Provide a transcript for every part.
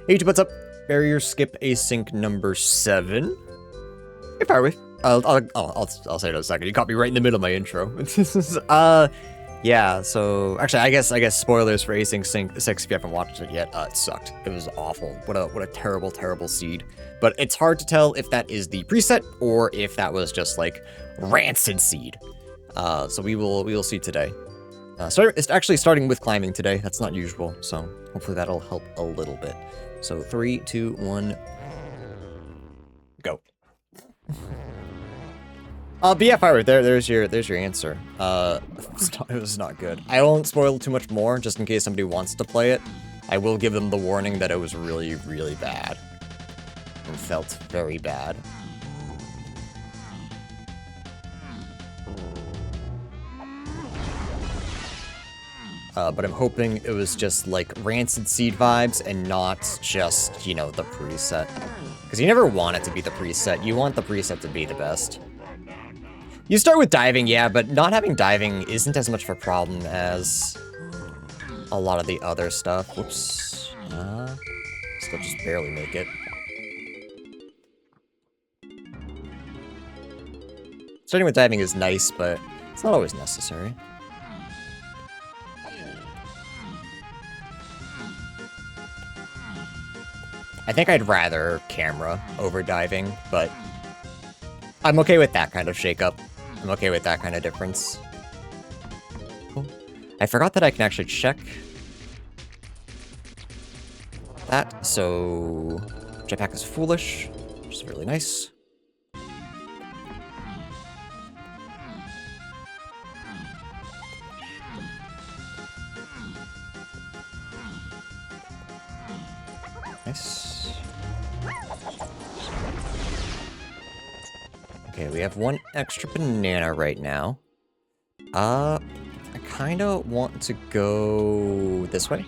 Hey, what's up? Barrier skip async number 7. Hey, Firewave. I'll say it in a second. You caught me right in the middle of my intro. Yeah. So actually, I guess spoilers for Async 6 if you haven't watched it yet. It sucked. It was awful. What a terrible seed. But it's hard to tell if that is the preset or if that was just like rancid seed. So we will see today. It's actually starting with climbing today. That's not usual. So hopefully that'll help a little bit. So 3, 2, 1, go. But yeah, Fire, there's your answer. It was not good. I won't spoil too much more, just in case somebody wants to play it. I will give them the warning that it was really bad. And felt very bad. But I'm hoping it was just like rancid seed vibes and not just, you know, the preset. Because you never want it to be the preset. You want the preset to be the best. You start with diving, yeah, but not having diving isn't as much of a problem as a lot of the other stuff. Whoops. Still just barely make it. Starting with diving is nice, but it's not always necessary. I think I'd rather camera over diving, but I'm okay with that kind of shakeup. I'm okay with that kind of difference. Cool. I forgot that I can actually check that, so jetpack is foolish, which is really nice. Nice. Okay, we have one extra banana right now. I kind of want to go this way.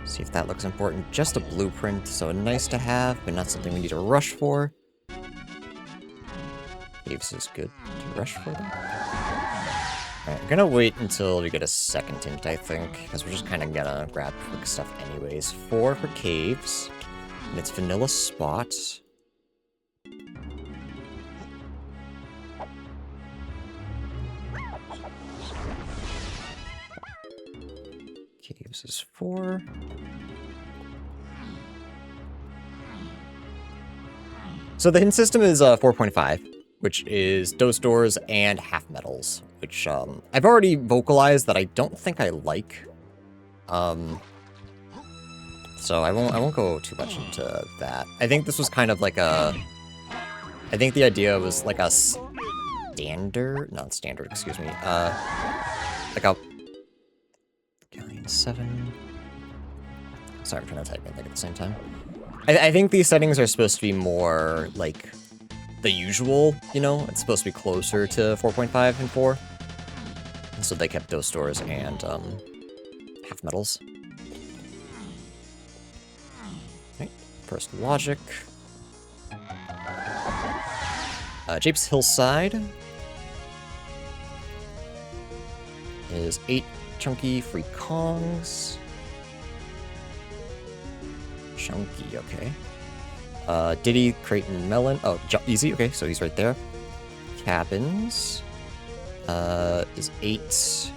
See if that looks important. Just a blueprint, so nice to have, but not something we need to rush for. Caves is good to rush for them. Alright, I'm gonna wait until we get a second hint, I think, because we're just kind of gonna grab quick stuff anyways. 4 for caves, and it's vanilla spots. Caves is 4. So the hint system is 4.5. Which is dose doors and half metals, which I've already vocalized that I don't think I like. So I won't go too much into that. I think this was kind of like a. I think the idea was like a standard, not standard, excuse me. Like a Galleon 7. Sorry, I'm trying to type and think at the same time. I think these settings are supposed to be more like the usual, you know, it's supposed to be closer to 4.5 and 4. And so they kept those stores and half metals. Right, first logic. Jape's Hillside is 8 chunky free Kongs. Chunky, okay. Diddy, Creighton, Melon. Oh, easy. Okay, so he's right there. Cabins is 8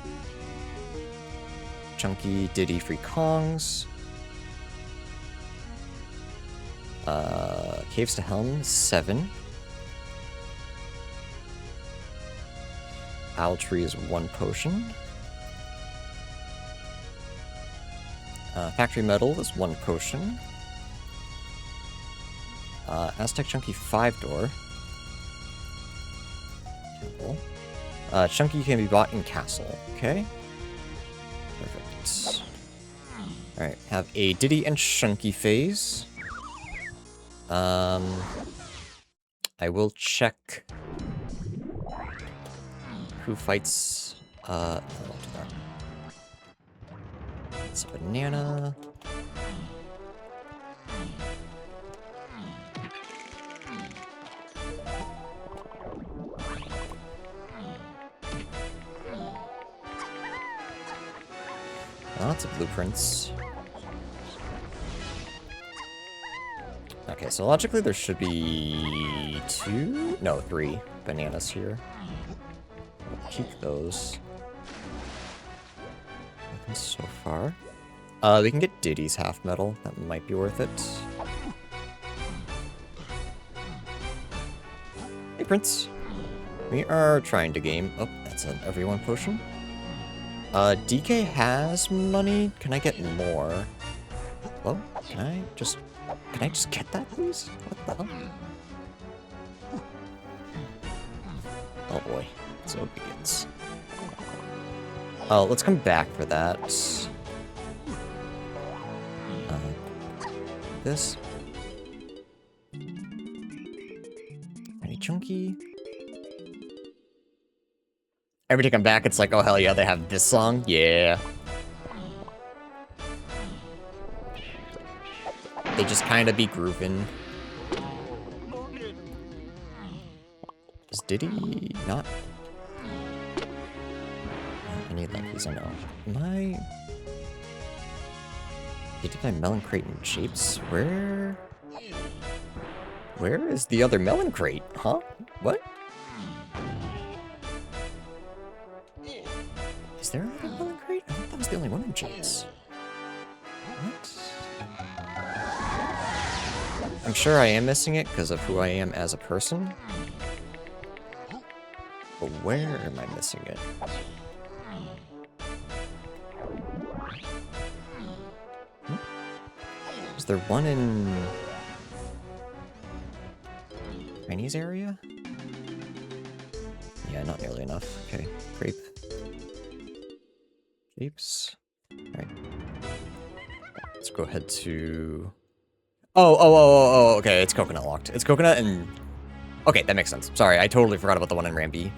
chunky Diddy free Kongs. Caves to Helm 7. Owl Tree is 1 potion. Factory Metal is 1 potion. Aztec Chunky 5-door. Cool. Chunky can be bought in Castle. Okay. Perfect. Alright, have a Diddy and Chunky phase. I will check who fights. I won't do that. It's a banana. Lots of blueprints. Okay, so logically there should be 3 bananas here. We'll keep those. Nothing so far. We can get Diddy's half metal. That might be worth it. Hey, Prince. We are trying to game. Oh, that's an everyone potion. DK has money. Can I get more? Hello? Can I just get that, please? What the hell? Oh boy. So it begins. Oh, let's come back for that. This. Any chunky? Every time I come back, it's like, oh hell yeah, they have this song? Yeah. They just kind of be grooving. Does Diddy not? I need like these, I know. Am I... Did my melon crate in shapes? Where is the other melon crate? Huh? What? Is there another melon crate? I thought that was the only one in shapes. What? I'm sure I am missing it because of who I am as a person. But where am I missing it? Is there one in Chinese area? Yeah, not nearly enough. Okay, grape. Shapes. Alright. Let's go ahead to... Oh, okay, it's coconut locked. It's coconut and... Okay, that makes sense. Sorry, I totally forgot about the one in Ramby.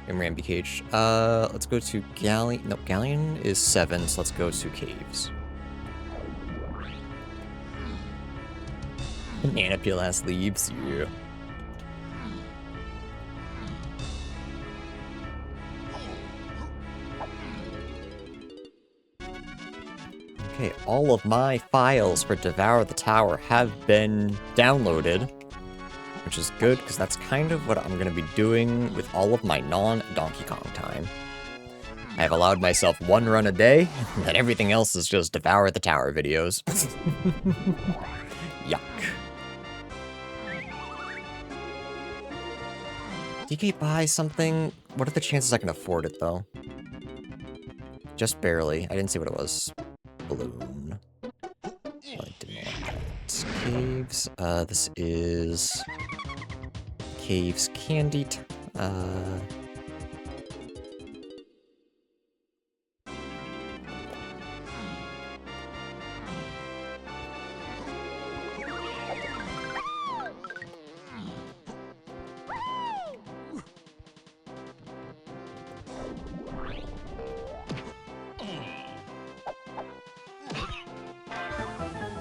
In Ramby Cage. Let's go to Galleon. Nope, Galleon is 7, so let's go to Caves. Banana peel ass leaves, yeah. Okay, all of my files for Devour the Tower have been downloaded, which is good, because that's kind of what I'm going to be doing with all of my non-Donkey Kong time. I have allowed myself 1 run a day, and then everything else is just Devour the Tower videos. Yuck. DK buy something? What are the chances I can afford it, though? Just barely. I didn't see what it was. Balloon. Oh, I didn't want that. Caves. This is... Caves Candy.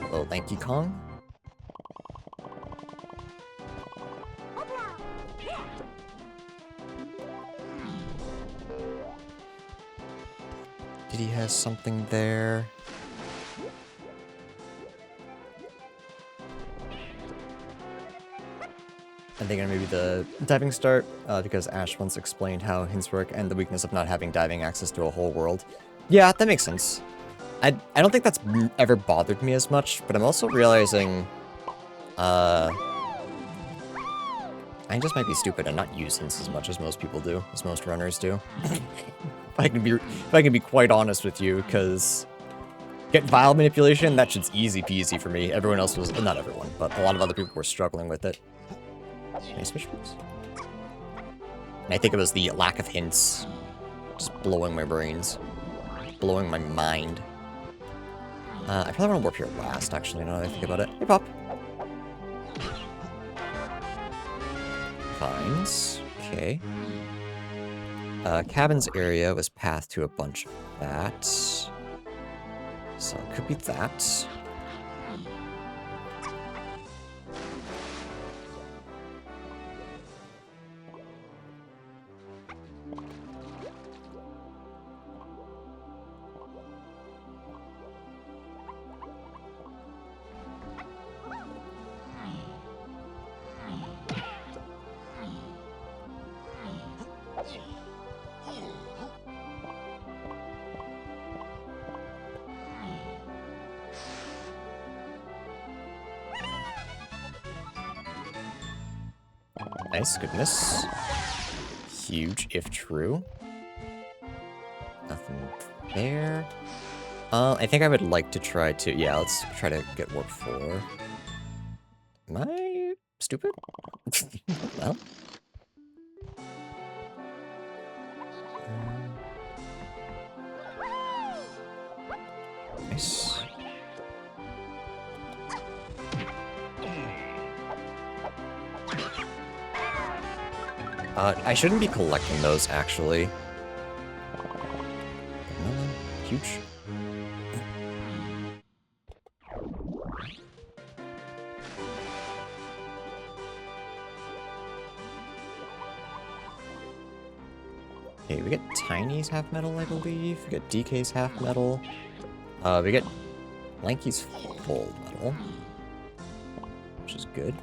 Oh, Lanky Kong. Did he has something there? I think maybe the diving start, because Ash once explained how hints work and the weakness of not having diving access to a whole world. Yeah, that makes sense. I don't think that's ever bothered me as much, but I'm also realizing, I just might be stupid and not use hints as much as most people do, as most runners do. If I can be quite honest with you, because get vial manipulation, that shit's easy peasy for me. Everyone else was, not everyone, but a lot of other people were struggling with it. Can I switch moves? And I think it was the lack of hints just blowing my brains, blowing my mind. I probably want to warp here last, actually, now that I think about it. Hey, Pop. Vines. Okay. Cabins area was path to a bunch of that. So it could be that. Nice, good miss. Huge, if true. Nothing there. I think I would like to try to... Yeah, let's try to get warp 4. Am I stupid? Well. Nice. I shouldn't be collecting those, actually. Huge. Okay, we get Tiny's half metal, I believe. We get DK's half metal. We get Lanky's full metal, which is good.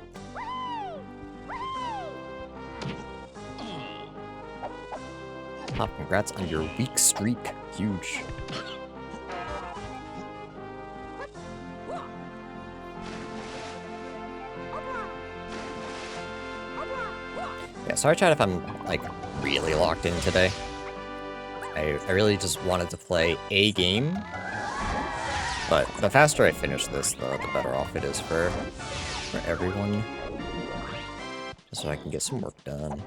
Pop, congrats on your weak streak. Huge. Yeah, sorry chat if I'm, like, really locked in today. I really just wanted to play a game. But the faster I finish this, the better off it is for everyone. Just so I can get some work done.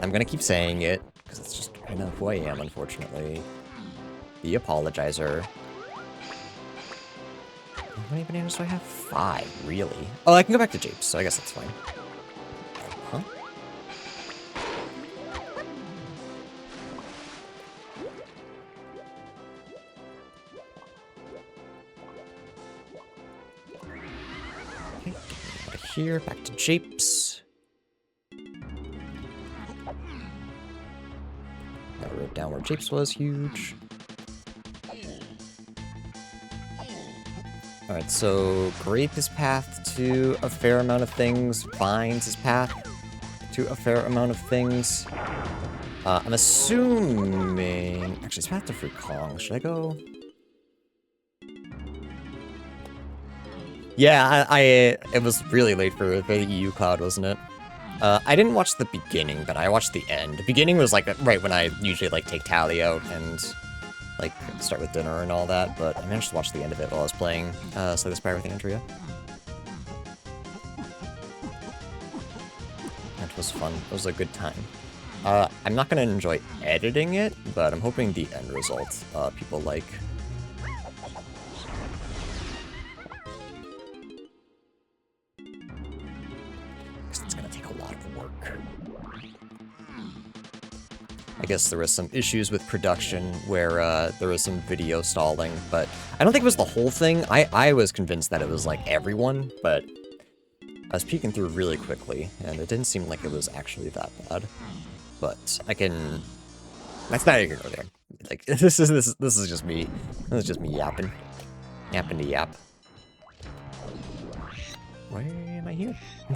I'm gonna keep saying it, because it's just kind of who I am, unfortunately. The apologizer. How many bananas do I have? 5, really? Oh, I can go back to Japes, so I guess that's fine. Huh? Okay, out of here, back to Japes. I wrote down where Japes was, huge. Alright, so Grape is path to a fair amount of things. Vines is path to a fair amount of things. I'm assuming... Actually, it's path to Fruit Kong. Should I go? Yeah, it was really late for the EU Cloud, wasn't it? I didn't watch the beginning, but I watched the end. The beginning was like right when I usually like take Tally out and like start with dinner and all that, but I managed to watch the end of it while I was playing Slay the Spire with Andrea. It was fun. It was a good time. I'm not gonna enjoy editing it, but I'm hoping the end result people like. I guess there was some issues with production where there was some video stalling, but I don't think it was the whole thing. I was convinced that it was like everyone, but I was peeking through really quickly, and it didn't seem like it was actually that bad. But I can... That's not even go there. Like this is just me. This is just me yapping to yap. Why am I here? Am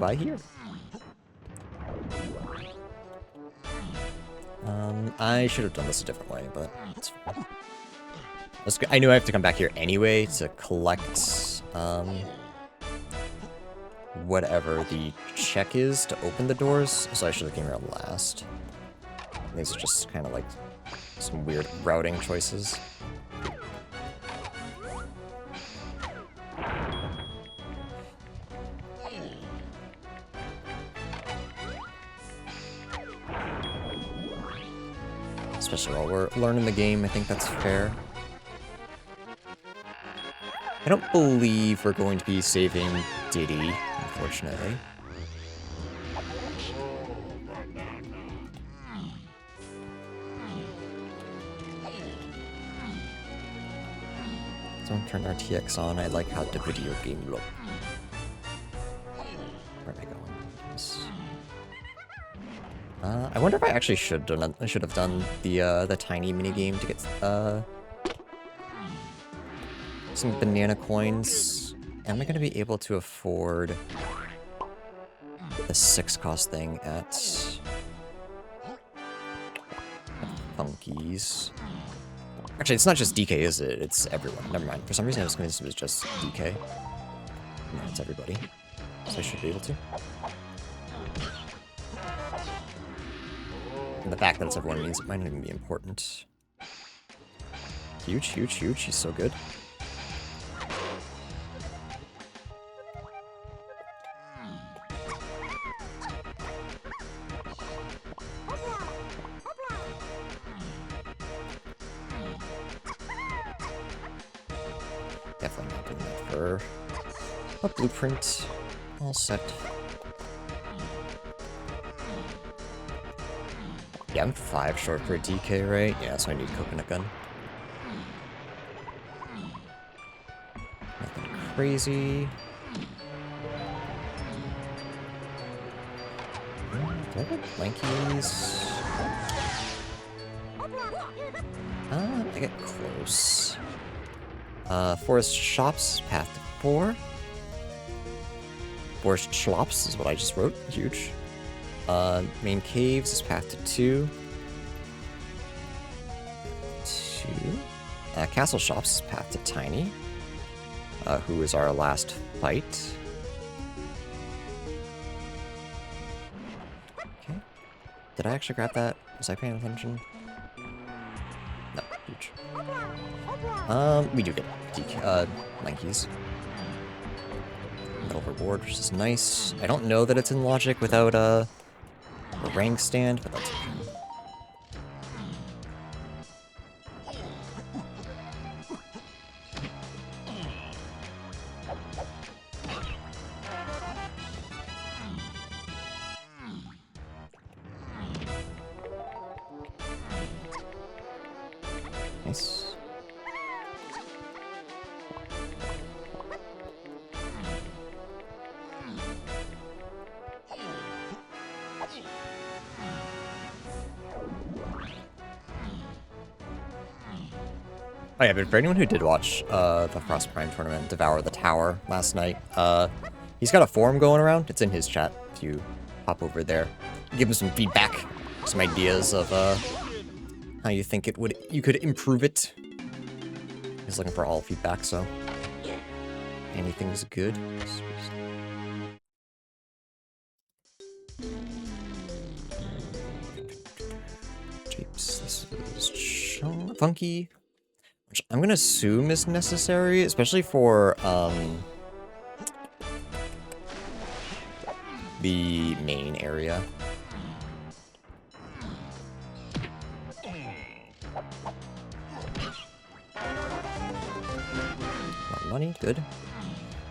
I here? I should have done this a different way, but it's fine. I knew I have to come back here anyway to collect, whatever the check is to open the doors, so I should have came here last. These are just kind of like some weird routing choices. Especially while we're learning the game, I think that's fair. I don't believe we're going to be saving Diddy, unfortunately. Don't turn RTX on, I like how the video game looks. Where am I going? I wonder if I actually should have done the tiny mini game to get some banana coins. Am I going to be able to afford the 6 cost thing at Funkies. Actually, it's not just DK, is it? It's everyone. Never mind. For some reason, I was convinced it was just DK. No, it's everybody. So I should be able to. And the fact that it's everyone means it might not even be important. Huge, huge, huge. He's so good. Definitely not doing that for a blueprint. All set. Yeah, I'm 5 short for a DK, right? Yeah, so I need coconut gun. Nothing crazy. Do I have Blankies? I get close. Forest Shops, path to 4. Forest Schlops is what I just wrote. Huge. Main Caves is path to 2. 2. Castle Shops is path to Tiny. Who is our last fight. Okay. Did I actually grab that? Was I paying attention? No, huge. We do get Lankies. Middle reward, which is nice. I don't know that it's in logic without a rank stand, but that's okay. Nice. Oh yeah, but for anyone who did watch the Frost Prime tournament, Devour the Tower, last night, he's got a forum going around. It's in his chat if you hop over there. Give him some feedback, some ideas of how you think you could improve it. He's looking for all feedback, so anything's good. Japes, this is Funky. Which I'm gonna assume is necessary, especially for the main area. More money, good.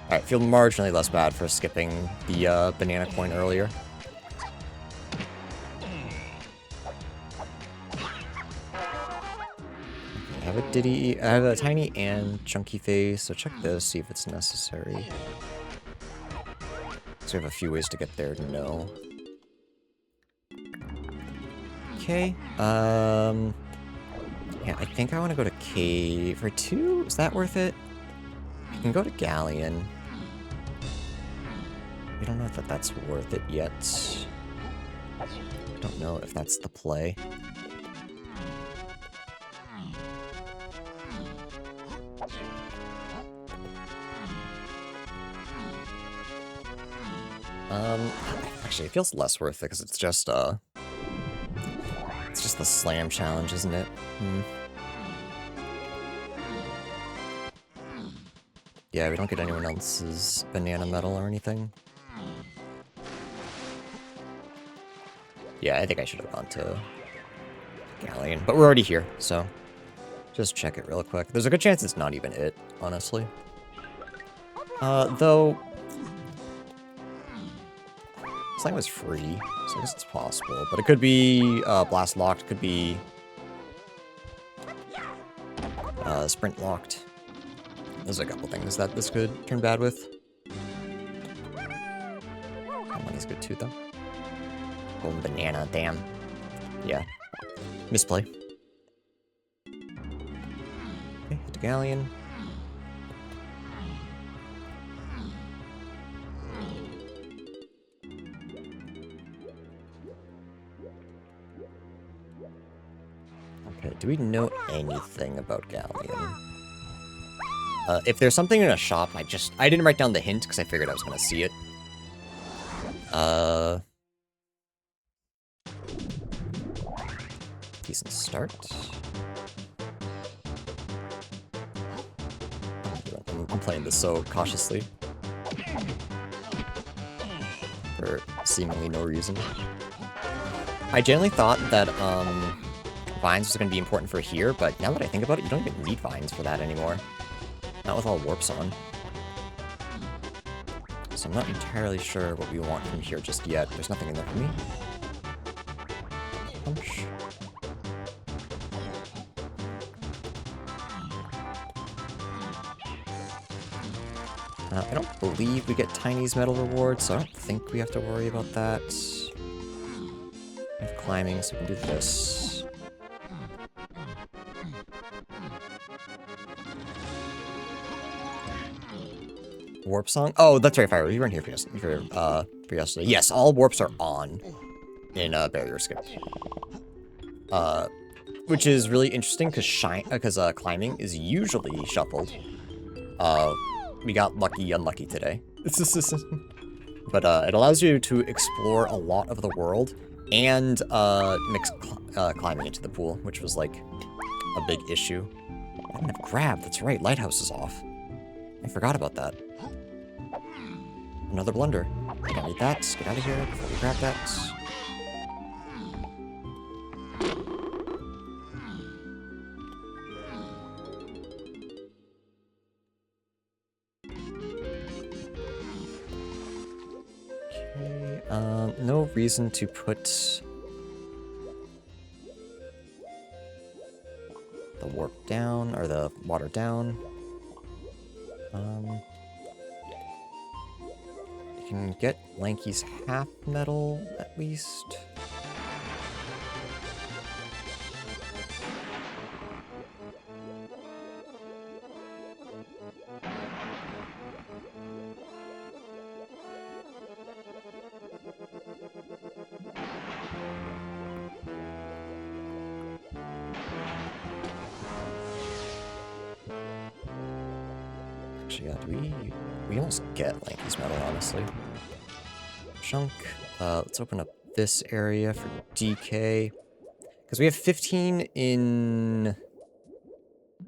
Alright, feel marginally less bad for skipping the banana coin earlier. I have a Diddy, I have a Tiny and Chunky Face, so check this, see if it's necessary. So we have a few ways to get there to know. Okay, yeah, I think I want to go to Cave for 2. Is that worth it? I can go to Galleon. We don't know if that's worth it yet. I don't know if that's the play. Actually, it feels less worth it because it's just the slam challenge, isn't it? Yeah, we don't get anyone else's banana medal or anything. Yeah, I think I should have gone to Galleon, but we're already here, so just check it real quick. There's a good chance it's not even it, honestly. Though Slam was free, so I guess it's possible. But it could be blast locked, could be sprint locked. There's a couple things that this could turn bad with. Money's good too, though. Golden banana, damn. Yeah. Misplay. Okay, hit the Galleon. Okay, do we know anything about Galleon? If there's something in a shop, I didn't write down the hint because I figured I was gonna see it. Decent start. I'm playing this so cautiously. For seemingly no reason. I generally thought that, vines was going to be important for here, but now that I think about it, you don't even need vines for that anymore. Not with all warps on. So I'm not entirely sure what we want from here just yet. There's nothing in there for me. Punch. I don't believe we get Tiny's medal reward, so I don't think we have to worry about that. We have climbing, so we can do this. Warp song? Oh, that's right, Fire. You weren't here for yesterday. Yes, all warps are on in Barrier Skip. Which is really interesting because climbing is usually shuffled. We got lucky, unlucky today. But it allows you to explore a lot of the world and mix climbing into the pool, which was like a big issue. I didn't have grab. That's right. Lighthouse is off. I forgot about that. Another blunder. I don't need that. Get out of here before we grab that. Okay, no reason to put the warp down, or the water down. You can get Lanky's half medal, at least. Actually, yeah, we almost get Lanky's medal, honestly. Chunk. Let's open up this area for DK. Because we have 15 in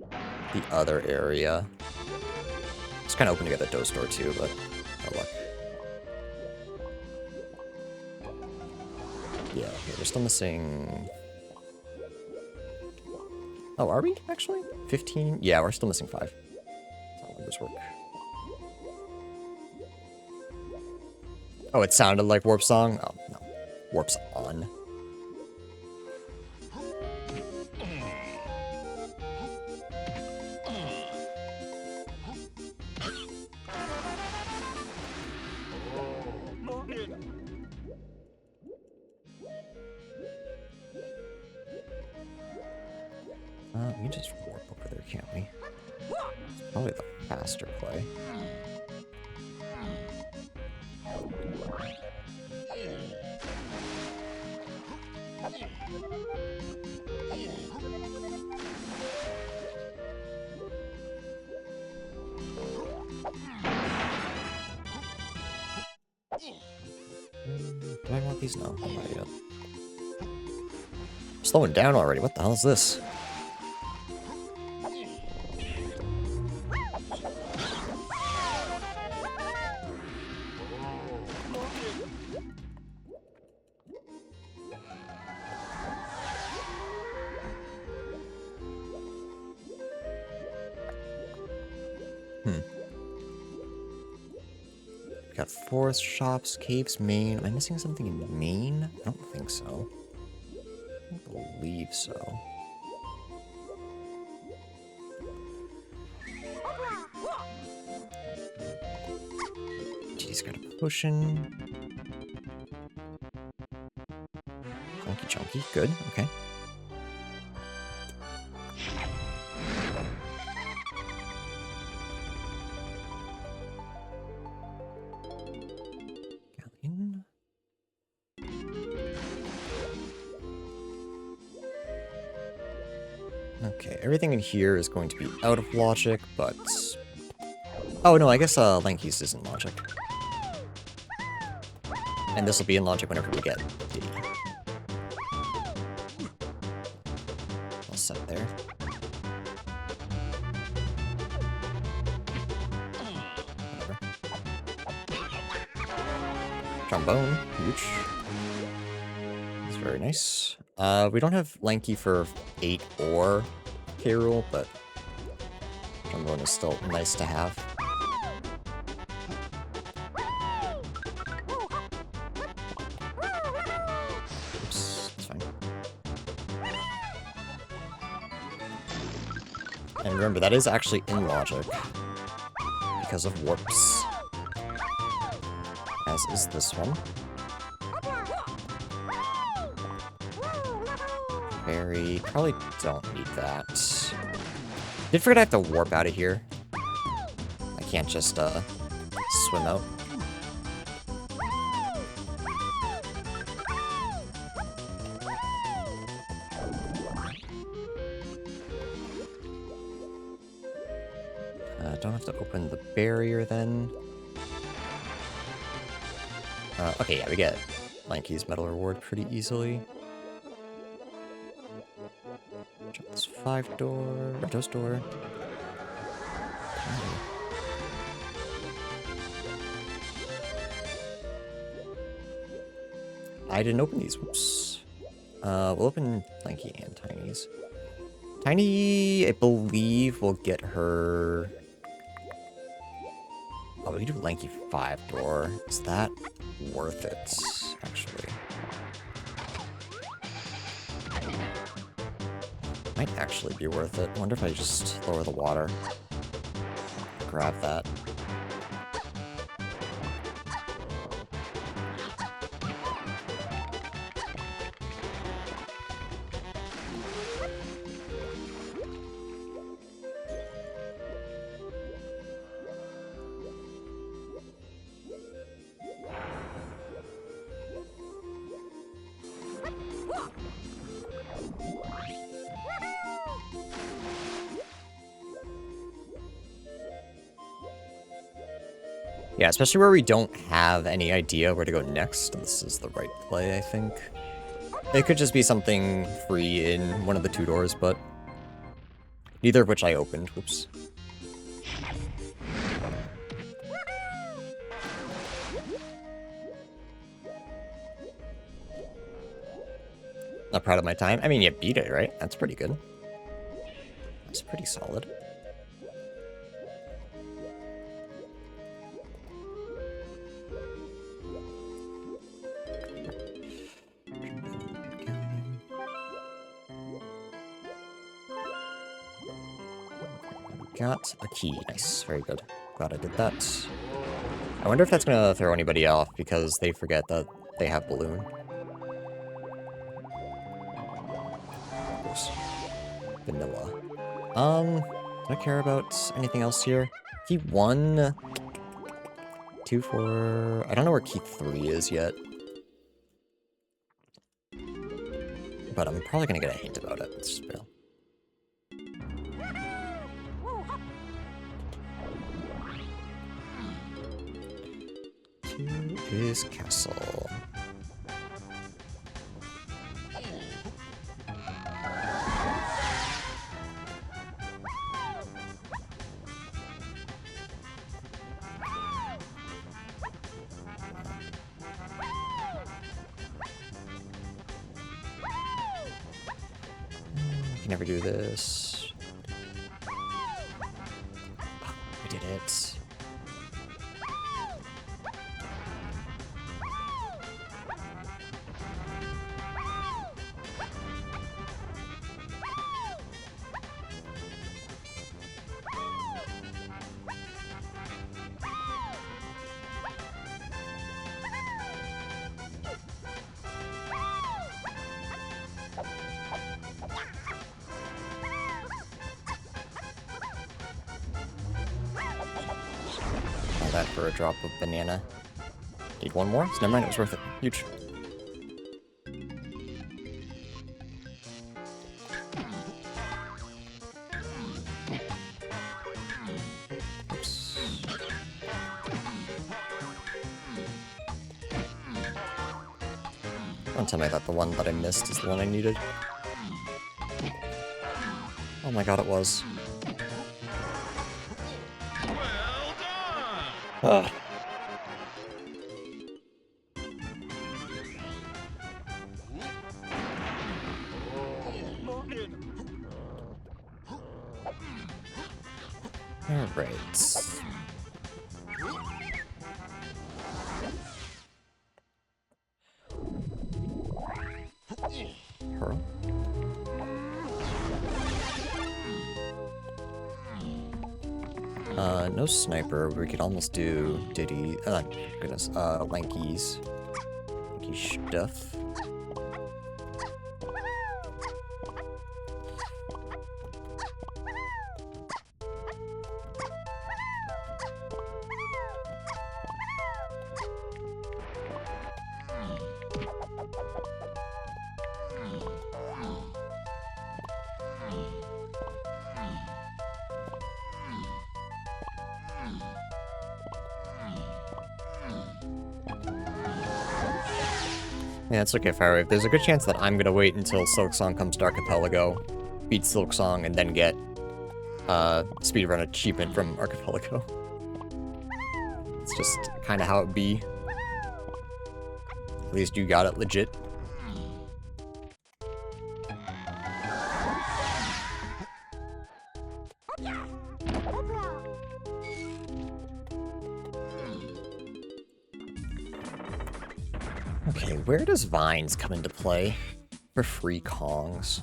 the other area. It's kind of open to get the Dough Store too, but no luck. Yeah, okay, we're still missing... Oh, are we, actually? 15? Yeah, we're still missing 5. That's how numbers work. Oh, it sounded like Warp Song? Oh, no. Warp's on. We can just warp over there, can't we? It's probably the faster play. Do I want these? No, I'm not yet. Slowing down already. What the hell is this? Got forest, shops, caves, Maine. Am I missing something in Maine? I don't think so. I don't believe so. He's got a potion. Chunky, chunky. Good. Okay. Okay, everything in here is going to be out of logic, but... Oh no, I guess Lanky's isn't logic. And this will be in logic whenever we get Diddy. All set there. Whatever. Trombone, huge. That's very nice. We don't have Lanky for 8 or K. Rool, but trombone is still nice to have. Oops, that's fine. And remember, that is actually in logic because of warps. As is this one. Berry, probably don't need that. Did forget I have to warp out of here. I can't just swim out. Don't have to open the barrier then. Okay, yeah, we get Lanky's medal reward pretty easily. Jump this 5-door, or toast door. Okay. I didn't open these, whoops. We'll open Lanky and Tiny's. Tiny, I believe, will get her... Oh, we can do Lanky 5-door. Is that worth it, actually? Might actually be worth it. I wonder if I just lower the water. Grab that. Yeah, especially where we don't have any idea where to go next. This is the right play, I think. It could just be something free in one of the 2 doors, but neither of which I opened. Whoops. Not proud of my time. I mean, you beat it, right? That's pretty good. That's pretty solid. Got a key. Nice. Very good. Glad I did that. I wonder if that's gonna throw anybody off because they forget that they have balloon. Of course. Vanilla. Do I care about anything else here? Key 1. 2, 4. I don't know where key 3 is yet. But I'm probably gonna get a hint about it. Let's just fail. Is castle. I can never do this. Oh, we did it. That for a drop of banana. Need one more? So never mind, it was worth it. Huge. Don't tell me that the one that I missed is the one I needed. Oh my god, it was. Ugh. Alright. Hurl. No sniper. We could almost do Diddy. Goodness. Lanky's. Lanky stuff. Yeah, it's okay, Firewave. There's a good chance that I'm gonna wait until Silksong comes to Archipelago, beat Silksong, and then get speedrun achievement from Archipelago. It's just kind of how it be. At least you got it legit. Okay, where does Vines come into play for free Kongs?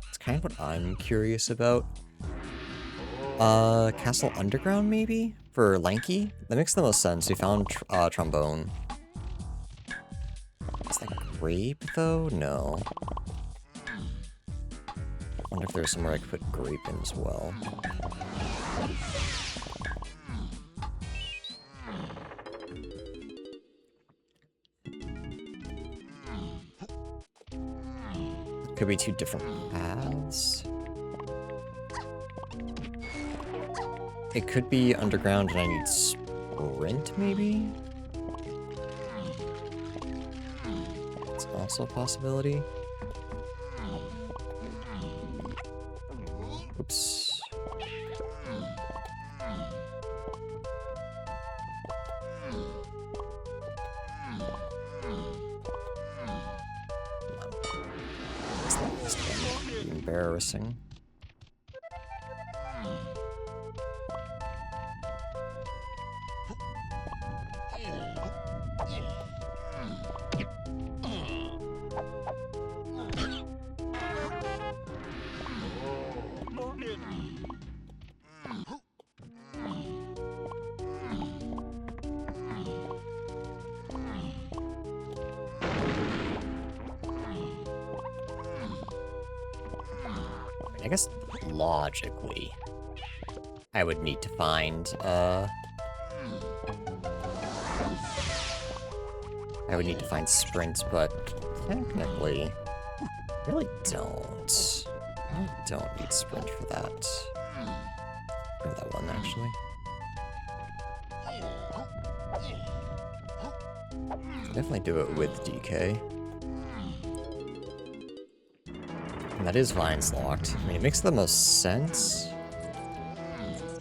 It's kind of what I'm curious about. Castle Underground, maybe? For Lanky? That makes the most sense. We found Trombone. Is that Grape, though? No. I wonder if there's somewhere I could put Grape in as well. Could be two different paths. It could be underground and I need sprint, maybe? It's also a possibility. Oops. Embarrassing. I guess logically, I would need to find, sprints, but technically, I really don't. I don't need sprint for that. For that one, actually. Definitely do it with DK. And that is Vines locked. I mean, it makes the most sense.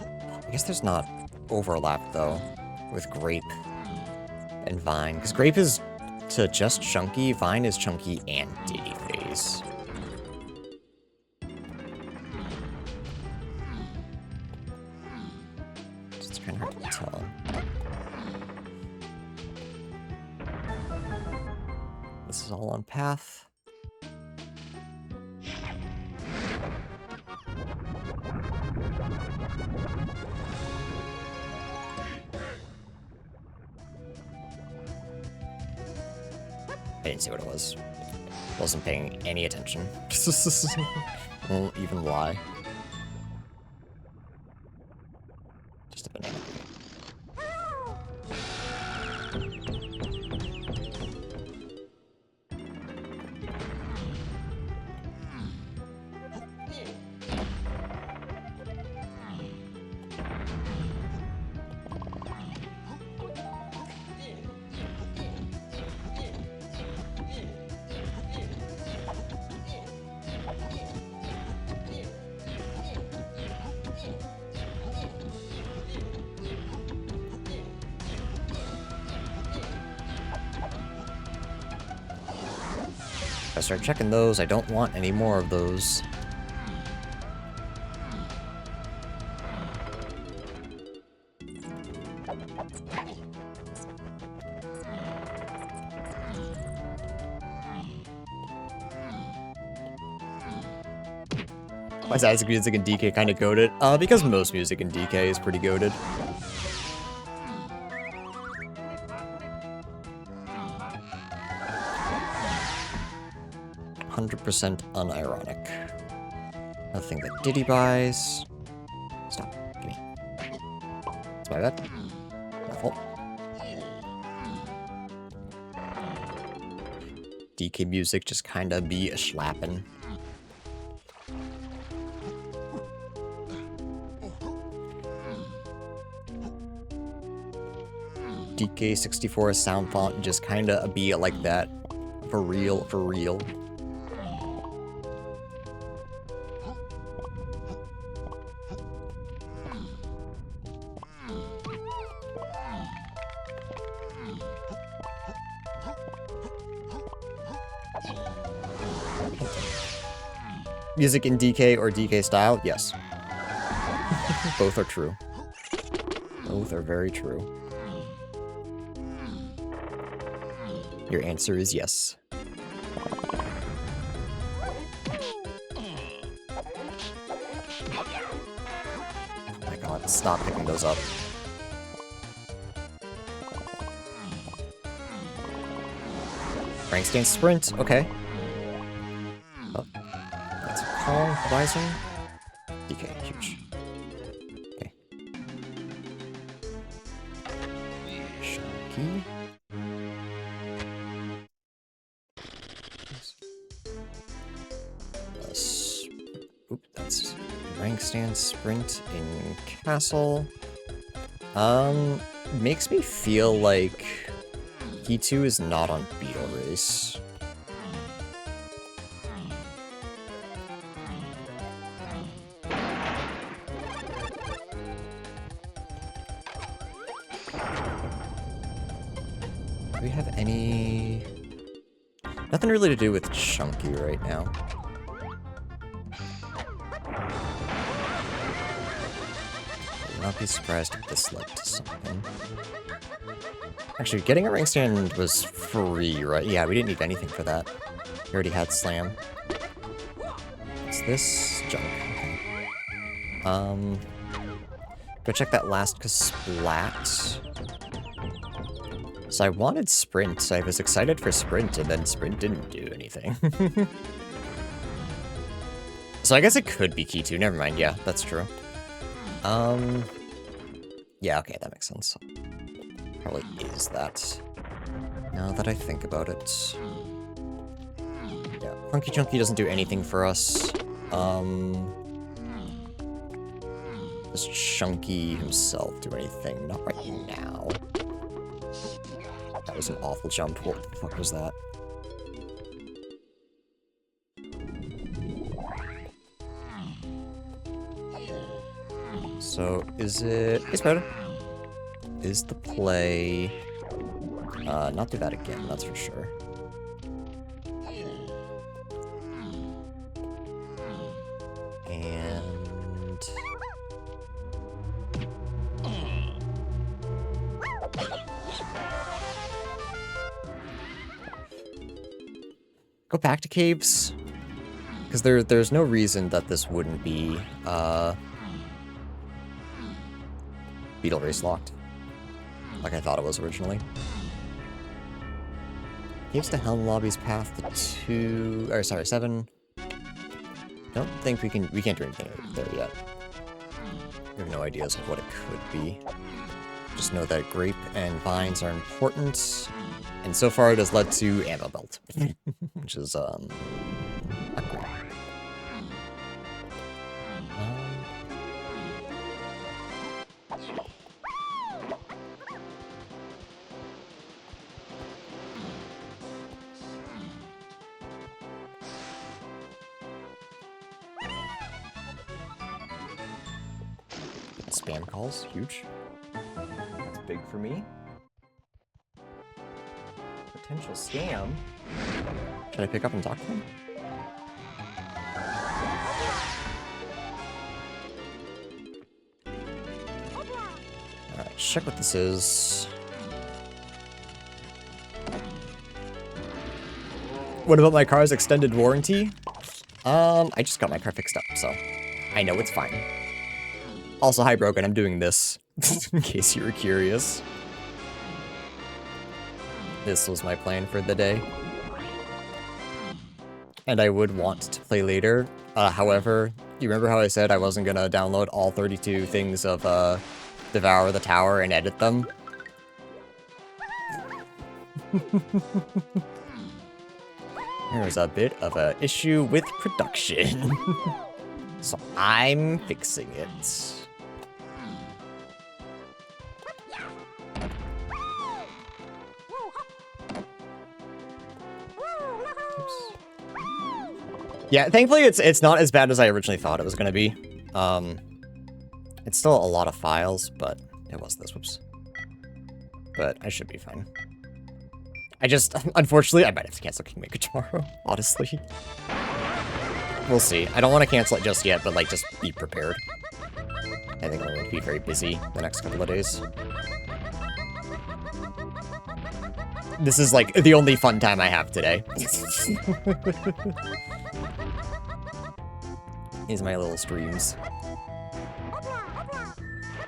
I guess there's not overlap, though, with Grape and Vine. Because Grape is to just Chunky, Vine is Chunky and Diddy phase. So it's kind of hard to tell. This is all on path. I didn't see what it was. Wasn't paying any attention. Won't even lie. Just a banana. If I start checking those, I don't want any more of those. Why is Async music in DK kind of goated? Because most music in DK is pretty goated. 100% unironic. Nothing that Diddy buys. Stop. Give me. It's my bad. My fault. DK music just kinda be a schlappin'. DK64R sound font just kinda be like that. For real, for real. Music in DK or DK style? Yes. Both are true. Both are very true. Your answer is yes. Oh my god, stop picking those up. Rank stance sprint, okay. Oh. That's a call, visor. DK, huge. Okay. Sharky. Oop, that's rank stand sprint in castle. Makes me feel like P2 is not on Beetle Race. Do we have any... Nothing really to do with Chunky right now. I would not be surprised if this led to something. Actually, getting a rank stand was free, right? Yeah, we didn't need anything for that. We already had Slam. What's this? Junk. Okay. Go check that last Splat. So I wanted Sprint. I was excited for Sprint, and then Sprint didn't do anything. So I guess it could be Key 2. Never mind. Yeah, that's true. Yeah, okay, that makes sense. Probably is that. Now that I think about it. Yeah, Funky Chunky doesn't do anything for us. Does Chunky himself do anything? Not right now. That was an awful jump. What the fuck was that? So, is it... It's better. Is the play... not do that again, that's for sure. And... Go back to caves. Because there's no reason that this wouldn't be, Beetle Race locked. Like I thought it was originally. Caves to Helm Lobby's path to 2... Or, sorry, 7. Don't think we can't do anything there yet. We have no ideas of what it could be. Just know that grape and vines are important. And so far it has led to ammo belt. Which is, not great. Spam calls, huge. That's big for me. Potential scam. Can I pick up and talk to them? Alright, check what this is. What about my car's extended warranty? I just got my car fixed up, so I know it's fine. Also, hi Broken, I'm doing this, in case you were curious. This was my plan for the day. And I would want to play later. However, you remember how I said I wasn't gonna download all 32 things of Devour the Tower and edit them? There's a bit of an issue with production. So I'm fixing it. Oops. Yeah, thankfully it's not as bad as I originally thought it was gonna be. It's still a lot of files, but it was this, whoops. But I should be fine. I just, unfortunately, I might have to cancel Kingmaker tomorrow, honestly. We'll see. I don't want to cancel it just yet, but, like, just be prepared. I think I'm going to be very busy the next couple of days. This is, like, the only fun time I have today. These are my little streams.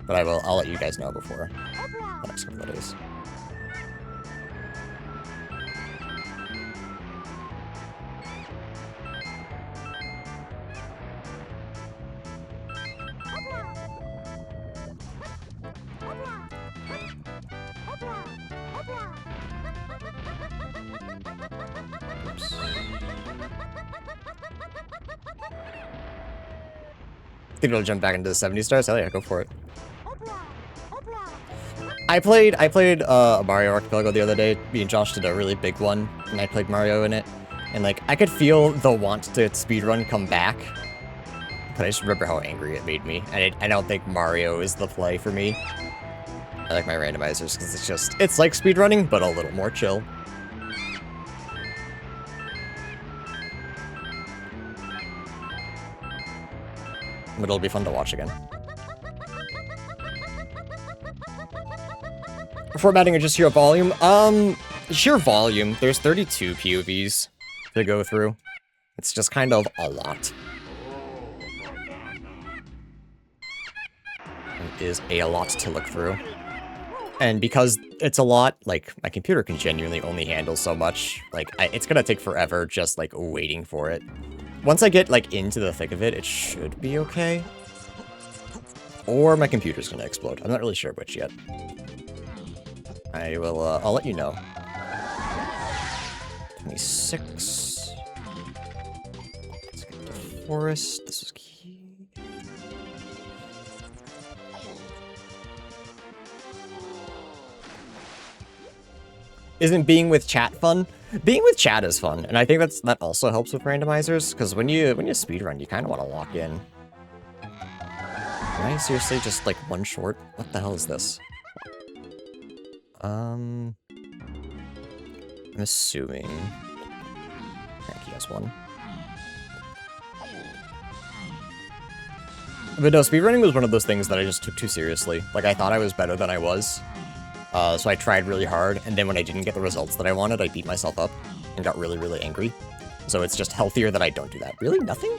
But I'll let you guys know before the next couple of days. Think it'll jump back into the 70 stars? Hell yeah, go for it. I played a Mario Archipelago the other day. Me and Josh did a really big one, and I played Mario in it. And like, I could feel the want to speedrun come back. But I just remember how angry it made me. And I don't think Mario is the play for me. I like my randomizers because it's like speedrunning, but a little more chill. But it'll be fun to watch again. Formatting or just sheer volume? Sheer volume. There's 32 POVs to go through. It's just kind of a lot. It is a lot to look through. And because it's a lot, like, my computer can genuinely only handle so much. Like, it's gonna take forever just, like, waiting for it. Once I get, like, into the thick of it, it should be okay. Or my computer's gonna explode. I'm not really sure which yet. I will, I'll let you know. 26. Let's get the forest. This is key. Isn't being with chat fun? Being with chat is fun, and I think that also helps with randomizers, because when you speedrun, you kind of want to lock in. Am I seriously just like one short? What the hell is this? I'm assuming Cranky has one. But no, speedrunning was one of those things that I just took too seriously. Like, I thought I was better than I was. So I tried really hard, and then when I didn't get the results that I wanted, I beat myself up and got really, really angry. So it's just healthier that I don't do that. Really? Nothing?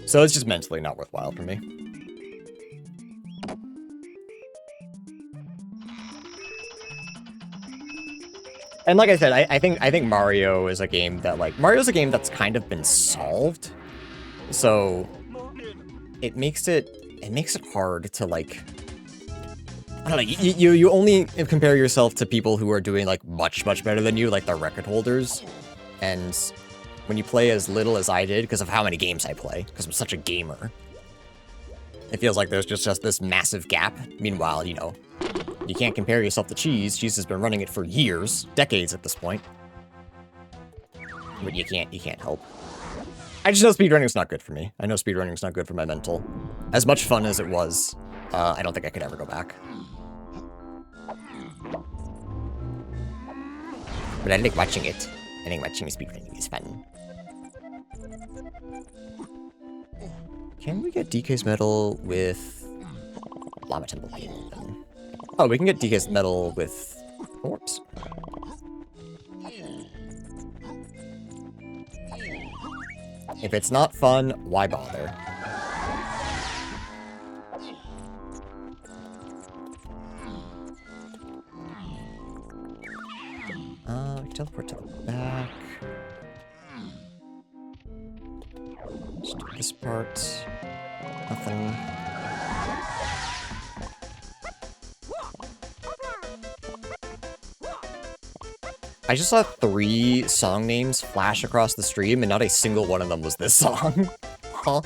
So it's just mentally not worthwhile for me. And like I said, I think Mario is a game that, like, Mario's a game that's kind of been solved. So it makes it hard to, like, I don't know, you only compare yourself to people who are doing, like, much better than you, like the record holders. And when you play as little as I did, because of how many games I play, because I'm such a gamer, it feels like there's just this massive gap. Meanwhile, you know, you can't compare yourself to Cheese. Cheese has been running it for years, decades at this point. But you can't help. I just know speedrunning's not good for me. I know speedrunning's not good for my mental. As much fun as it was, I don't think I could ever go back. But I like watching it. I think watching speedrunning is fun. Can we get DK's medal with Lava Temple Payment? Oh, we can get DK's medal with orbs. If it's not fun, why bother? We can teleport to the back. Just do this part. Nothing. I just saw 3 song names flash across the stream, and not a single one of them was this song. Huh?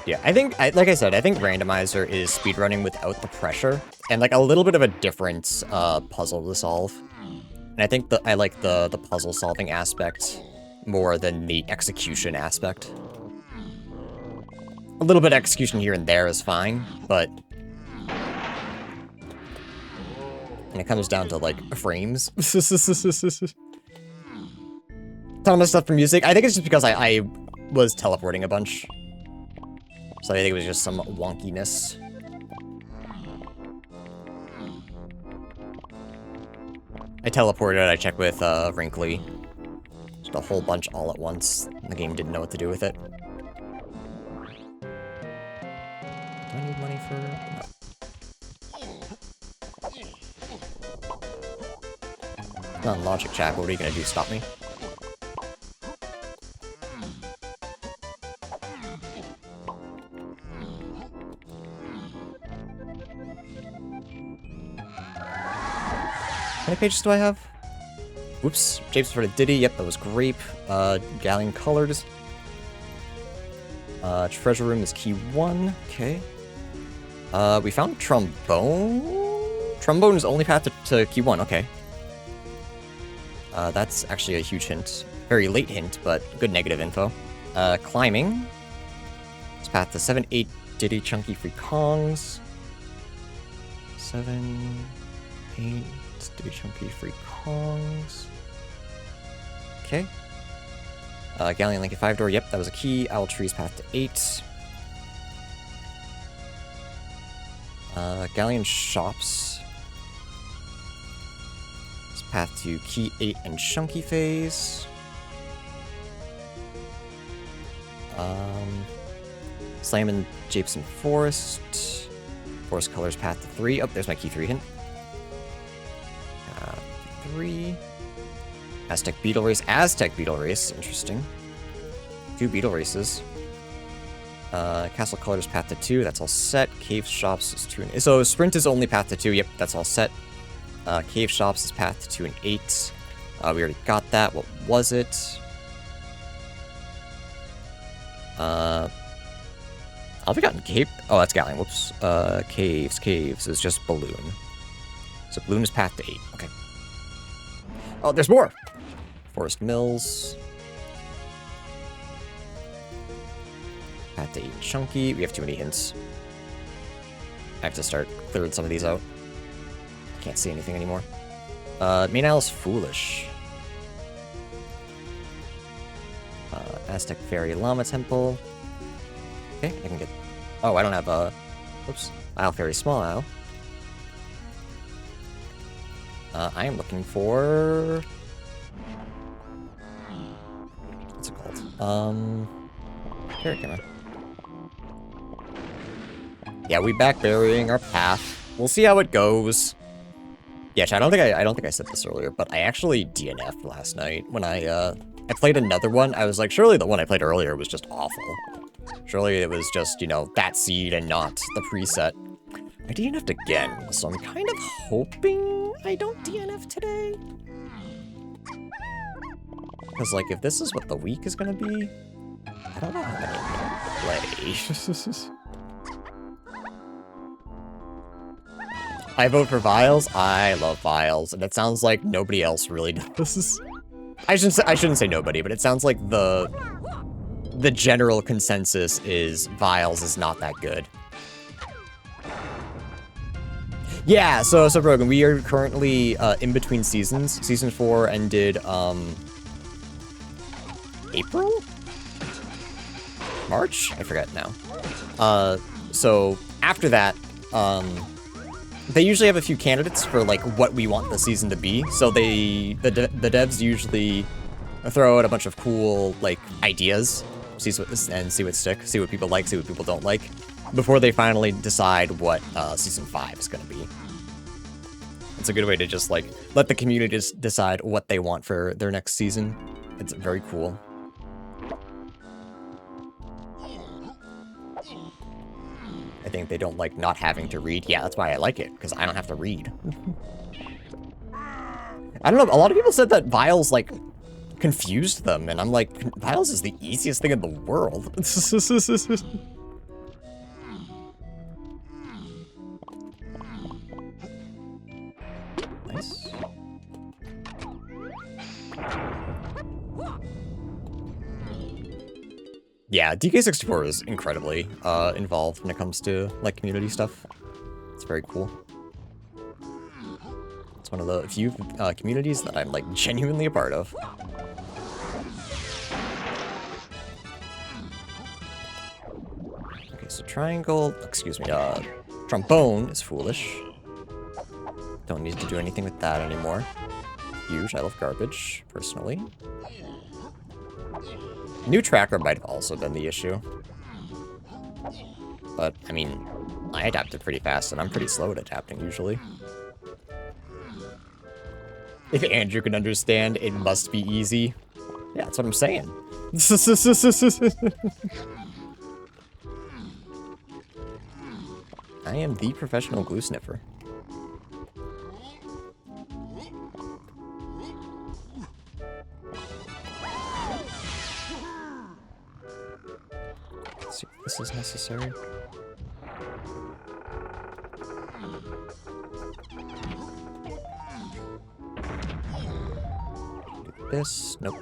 Yeah, I think, like I said, I think Randomizer is speedrunning without the pressure, and like a little bit of a different puzzle to solve. And I think I like the puzzle solving aspect more than the execution aspect. A little bit of execution here and there is fine, but when it comes down to like frames, ton of stuff for music. I think it's just because I was teleporting a bunch. So I think it was just some wonkiness. I teleported, I checked with Wrinkly. Just a whole bunch all at once. The game didn't know what to do with it. Do I need money for... No. Not logic chat, what are you gonna do? Stop me? How many pages do I have? Whoops. Japes for the Diddy. Yep, that was grape. Galleon colors. Treasure room is key 1. Okay. We found trombone. Trombone is only path to key 1. Okay. That's actually a huge hint. Very late hint, but good negative info. Climbing. It's path to 7, 8 Diddy chunky free Kongs. 7, 8 Diddy chunky free Kongs. Okay. Galleon Lincoln 5 door. Yep, that was a key. Owl Tree's path to 8. Galleon Shops. It's path to key 8 and chunky phase. Slam and Japeson Forest. Forest colors path to 3. Oh, there's my key 3 hint. 3. Aztec Beetle Race. Aztec Beetle Race. Interesting. 2 Beetle Races. Castle Colors path to 2. That's all set. Cave Shops is 2 and... So Sprint is only path to 2. Yep, that's all set. Cave Shops is path to 2 and 8. We already got that. What was it? Have we gotten Cave? Oh, that's Galleon. Whoops. Caves is just Balloon. So Balloon is path to 8. Okay. Oh, there's more! Forest Mills. Path to 8 chunky. We have too many hints. I have to start clearing some of these out. Can't see anything anymore. Main Isle is Foolish. Aztec Fairy Llama Temple. Okay, I can get... Oh, I don't have a... Whoops. Isle Fairy Small Isle. I am looking for... What's it called? Fairy Camera. Yeah, we back burying our path. We'll see how it goes. Yeah, I don't think I said this earlier, but I actually DNF'd last night when I played another one. I was like, surely the one I played earlier was just awful. Surely it was just, you know, that seed and not the preset. I DNF'd again, so I'm kind of hoping I don't DNF today. Because, like, if this is what the week is gonna be, I don't know how many I'm gonna play. I vote for Vials. I love Vials, and it sounds like nobody else really does. I shouldn't say nobody, but it sounds like the general consensus is Vials is not that good. Yeah, so Brogan, we are currently in between seasons. Season 4 ended April? March? I forget now. So after that, they usually have a few candidates for like what we want the season to be. So the devs usually throw out a bunch of cool like ideas, see what stick, see what people like, see what people don't like, before they finally decide what season 5 is going to be. It's a good way to just like let the community just decide what they want for their next season. It's very cool. I think they don't like not having to read. Yeah, that's why I like it, because I don't have to read. I don't know, a lot of people said that Vials, like, confused them, and I'm like, Vials is the easiest thing in the world. Nice. Yeah, DK64 is incredibly involved when it comes to like community stuff. It's very cool. It's one of the few communities that I'm like genuinely a part of. Okay, so triangle, excuse me, trombone is foolish. Don't need to do anything with that anymore. Huge, I love garbage, personally. New tracker might have also been the issue. But, I mean, I adapted pretty fast, and I'm pretty slow at adapting, usually. If Andrew can understand, it must be easy. Yeah, that's what I'm saying. I am the professional glue sniffer. See if this is necessary. Do this. Nope.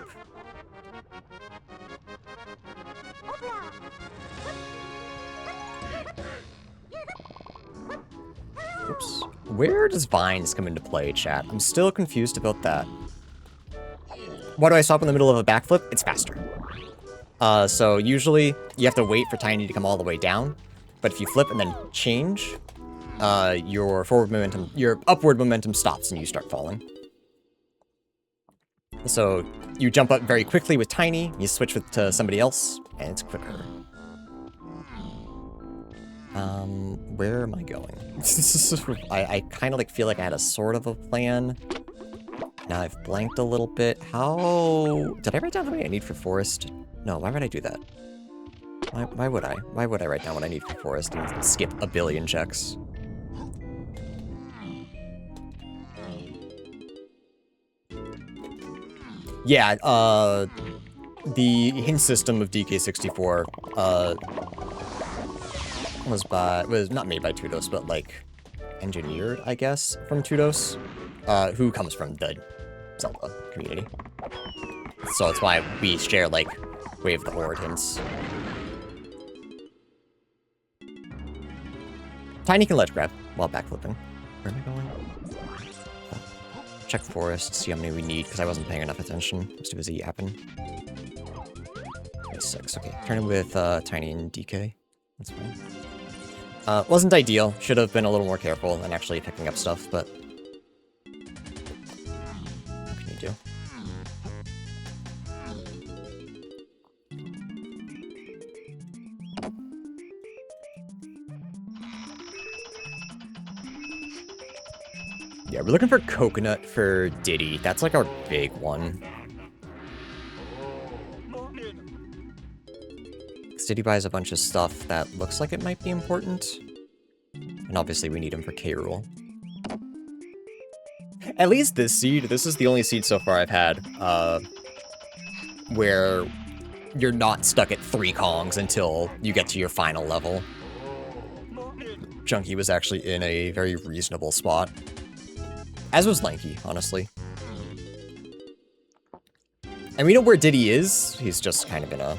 Oops. Where does vines come into play, chat? I'm still confused about that. Why do I stop in the middle of a backflip? It's faster. So usually you have to wait for Tiny to come all the way down, but if you flip and then change, your upward momentum stops and you start falling. So you jump up very quickly with Tiny, you switch to somebody else, and it's quicker. Where am I going? I kind of like feel like I had a sort of a plan. Now I've blanked a little bit. How... Did I write down how many I need for forest? No, why would I do that? Why would I? Why would I write down what I need for forest and skip a billion checks? Yeah, the hint system of DK64, was not made by Tudos, but like engineered, I guess, from Tudos, who comes from the Zelda community. So that's why we share like Wave the Horde hints. Tiny can ledge grab while backflipping. Where am I going? Check forest, see how many we need, because I wasn't paying enough attention. I was too busy yapping. 26, okay. Turn it with Tiny and DK. That's fine. Wasn't ideal. Should have been a little more careful and actually picking up stuff, but... What can you do? Yeah, we're looking for coconut for Diddy. That's like our big one. Diddy buys a bunch of stuff that looks like it might be important. And obviously we need him for K-Rool. At least this seed, this is the only seed so far I've had, where you're not stuck at 3 Kongs until you get to your final level. Chunky was actually in a very reasonable spot. As was Lanky, honestly. And we know where Diddy is. He's just kind of in a...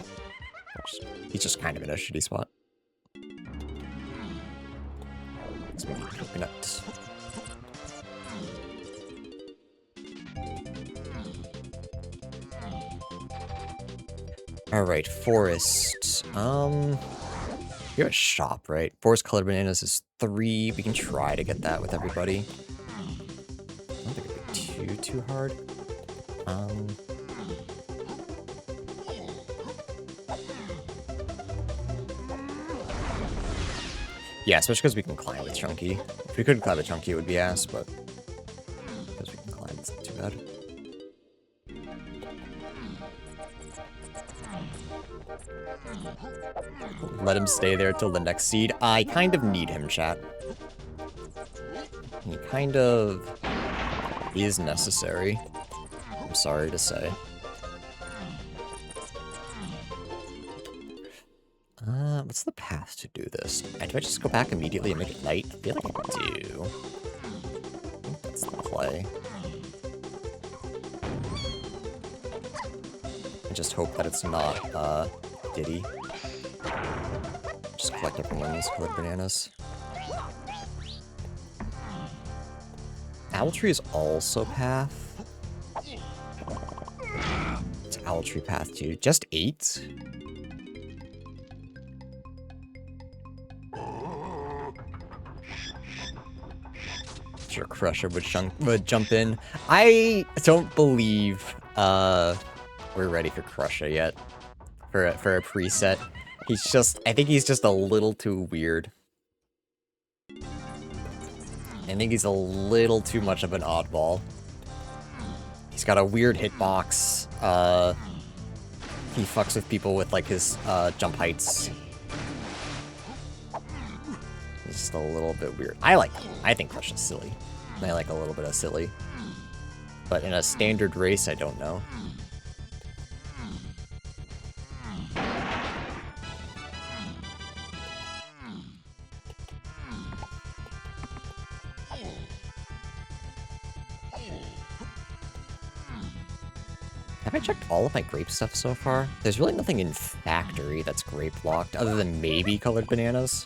He's just kind of in a shitty spot. Let's make coconut. Alright, forest. You have a shop, right? Forest colored bananas is 3. We can try to get that with everybody. I don't think it'd be too hard. Yeah, especially because we can climb with Chunky. If we couldn't climb with Chunky, it would be ass, but because we can climb, it's not too bad. Let him stay there till the next seed. I kind of need him, chat. He kind of is necessary. I'm sorry to say. What's the path to do this? Do I just go back immediately and make it night? I feel like I do. I think that's the play. I just hope that it's not, Diddy. Just collect everyone's colored bananas. Owl Tree is also path. It's Owl Tree path too. Just 8? Sure, Crusher would jump in. I don't believe we're ready for Crusher yet. For a preset. He's just, I think he's just a little too weird. I think he's a little too much of an oddball. He's got a weird hitbox. He fucks with people with like his jump heights. He's just a little bit weird. I think Crush is silly. I like a little bit of silly. But in a standard race, I don't know. Have I checked all of my grape stuff so far? There's really nothing in factory that's grape locked, other than maybe colored bananas.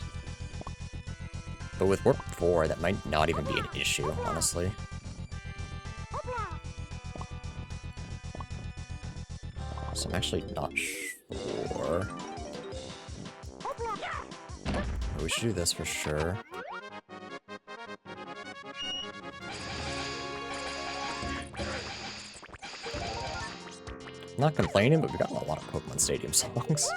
But with Warp 4, that might not even be an issue, honestly. So I'm actually not sure. We should do this for sure. I'm not complaining, but we got a lot of Pokemon Stadium songs.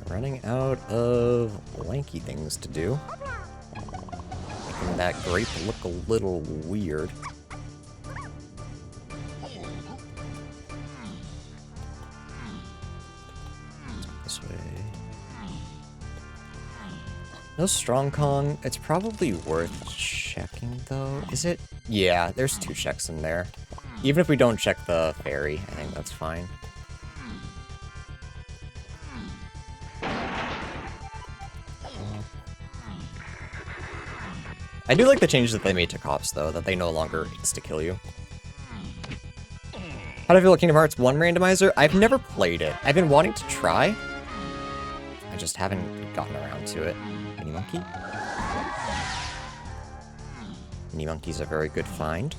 Running out of lanky things to do. Making that grape look a little weird. This way. No Strong Kong. It's probably worth checking, though. Is it? Yeah, there's 2 checks in there. Even if we don't check the fairy, I think that's fine. I do like the changes that they made to cops, though, that they no longer insta-kill you. How do I feel about Kingdom Hearts 1 Randomizer? I've never played it. I've been wanting to try. I just haven't gotten around to it. Mini Monkey? Mini Monkey's a very good find.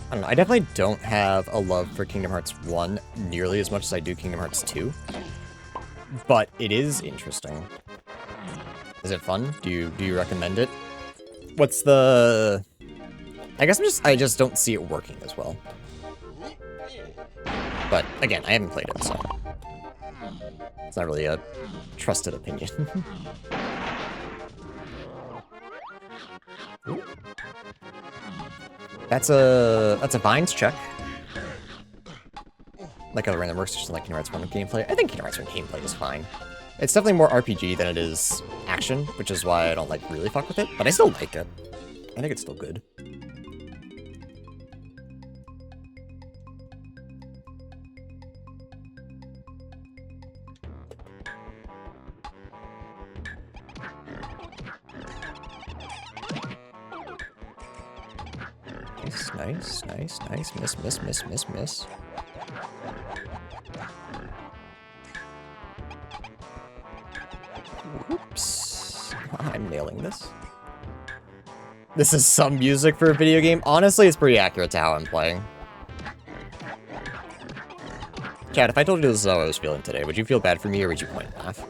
I don't know, I definitely don't have a love for Kingdom Hearts 1 nearly as much as I do Kingdom Hearts 2. But it is interesting. Is it fun? Do you recommend it? What's the... I guess I just don't see it working as well. But again, I haven't played it, so it's not really a trusted opinion. That's a Vines check. like other random works, just like Kingdom Hearts 1 gameplay. I think Kingdom Hearts 1 gameplay is fine. It's definitely more RPG than it is action, which is why I don't like really fuck with it, but I still like it. I think it's still good. Nice, nice, nice. Miss, miss, miss, miss, miss. Oops. I'm nailing this. This is some music for a video game. Honestly, it's pretty accurate to how I'm playing. Chad, if I told you this is how I was feeling today, would you feel bad for me or would you point and laugh?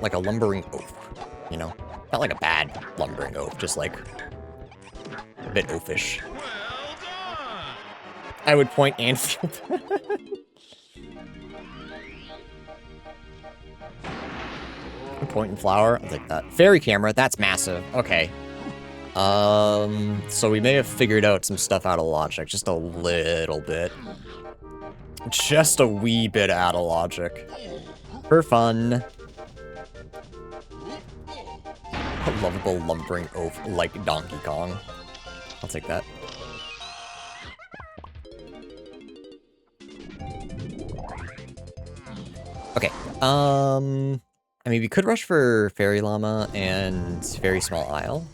Like a lumbering oaf, you know? Not like a bad lumbering oaf, just like a bit oafish. I would point and feel bad. Point and flower, I'll take that. Fairy camera, that's massive. Okay. So we may have figured out some stuff out of logic, just a little bit. Just a wee bit out of logic. For fun. A lovable lumbering oaf like Donkey Kong. I'll take that. Okay, I mean, we could rush for Fairy Llama and Very Small Isle,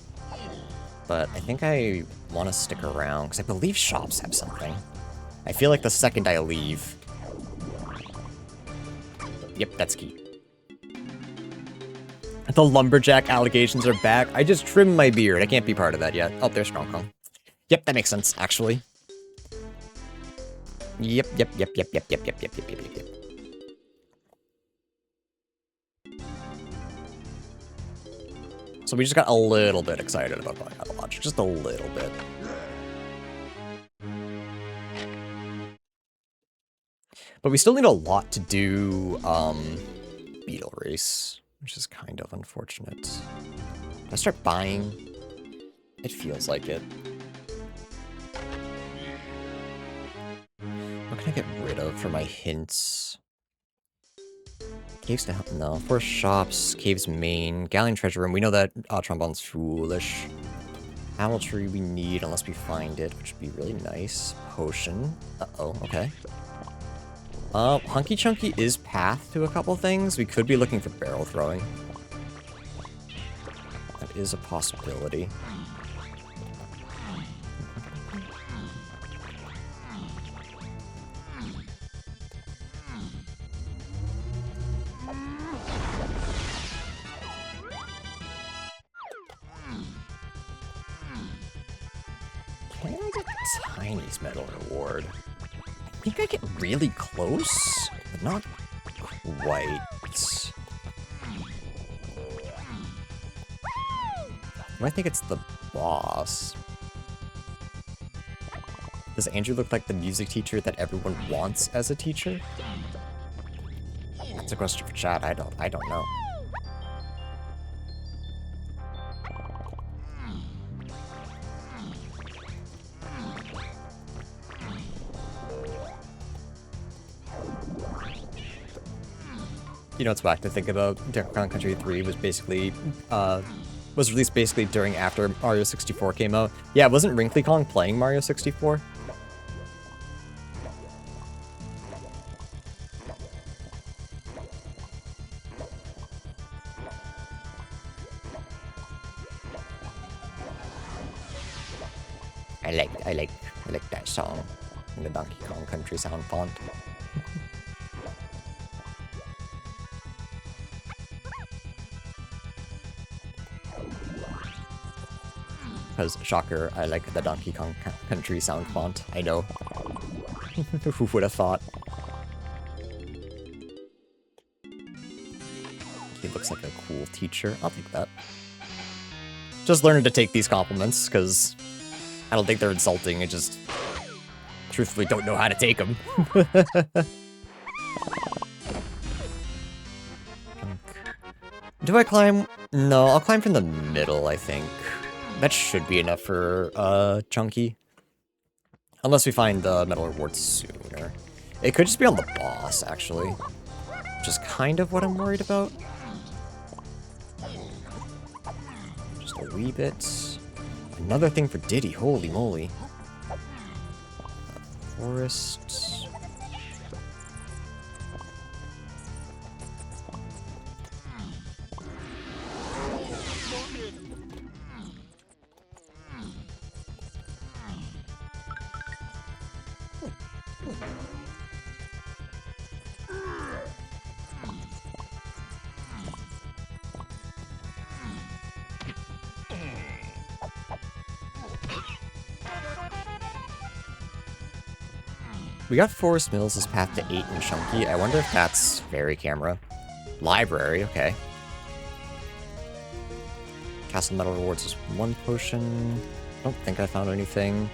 but I think I want to stick around, because I believe shops have something. I feel like the second I leave... Yep, that's key. The lumberjack allegations are back. I just trimmed my beard. I can't be part of that yet. Oh, there's Strong Kong. Yep, that makes sense, actually. Yep. So we just got a little bit excited about going out of logic. Just a little bit. But we still need a lot to do, Beetle Race, which is kind of unfortunate. If I start buying, it feels like it. What can I get rid of for my hints? Caves to help? No. Forest shops, Caves main, Galleon treasure room. We know that Trombone's foolish. Owl tree we need unless we find it, which would be really nice. Potion. Uh-oh, okay. Hunky Chunky is path to a couple things. We could be looking for barrel throwing. That is a possibility. Can I get Tiny's medal reward? I think I get really close, but not quite. I think it's the boss. Does Andrew look like the music teacher that everyone wants as a teacher? That's a question for chat. I don't know. You know, it's whack to think about. Donkey Kong Country 3 was basically, was released basically during after Mario 64 came out. Yeah, wasn't Wrinkly Kong playing Mario 64? I like that song in the Donkey Kong Country sound font. Because, shocker, I like the Donkey Kong Country sound font. I know. Who would have thought? He looks like a cool teacher. I'll take that. Just learning to take these compliments, because I don't think they're insulting. I just truthfully don't know how to take them. Do I climb? No, I'll climb from the middle, I think. That should be enough for, Chunky. Unless we find the medal reward sooner. It could just be on the boss, actually. Which is kind of what I'm worried about. Just a wee bit. Another thing for Diddy, holy moly. Forest. We got Forest Mills' path to 8 and Chunky. I wonder if that's fairy camera. Library, okay. Castle Metal Rewards is 1 potion. Don't think I found anything.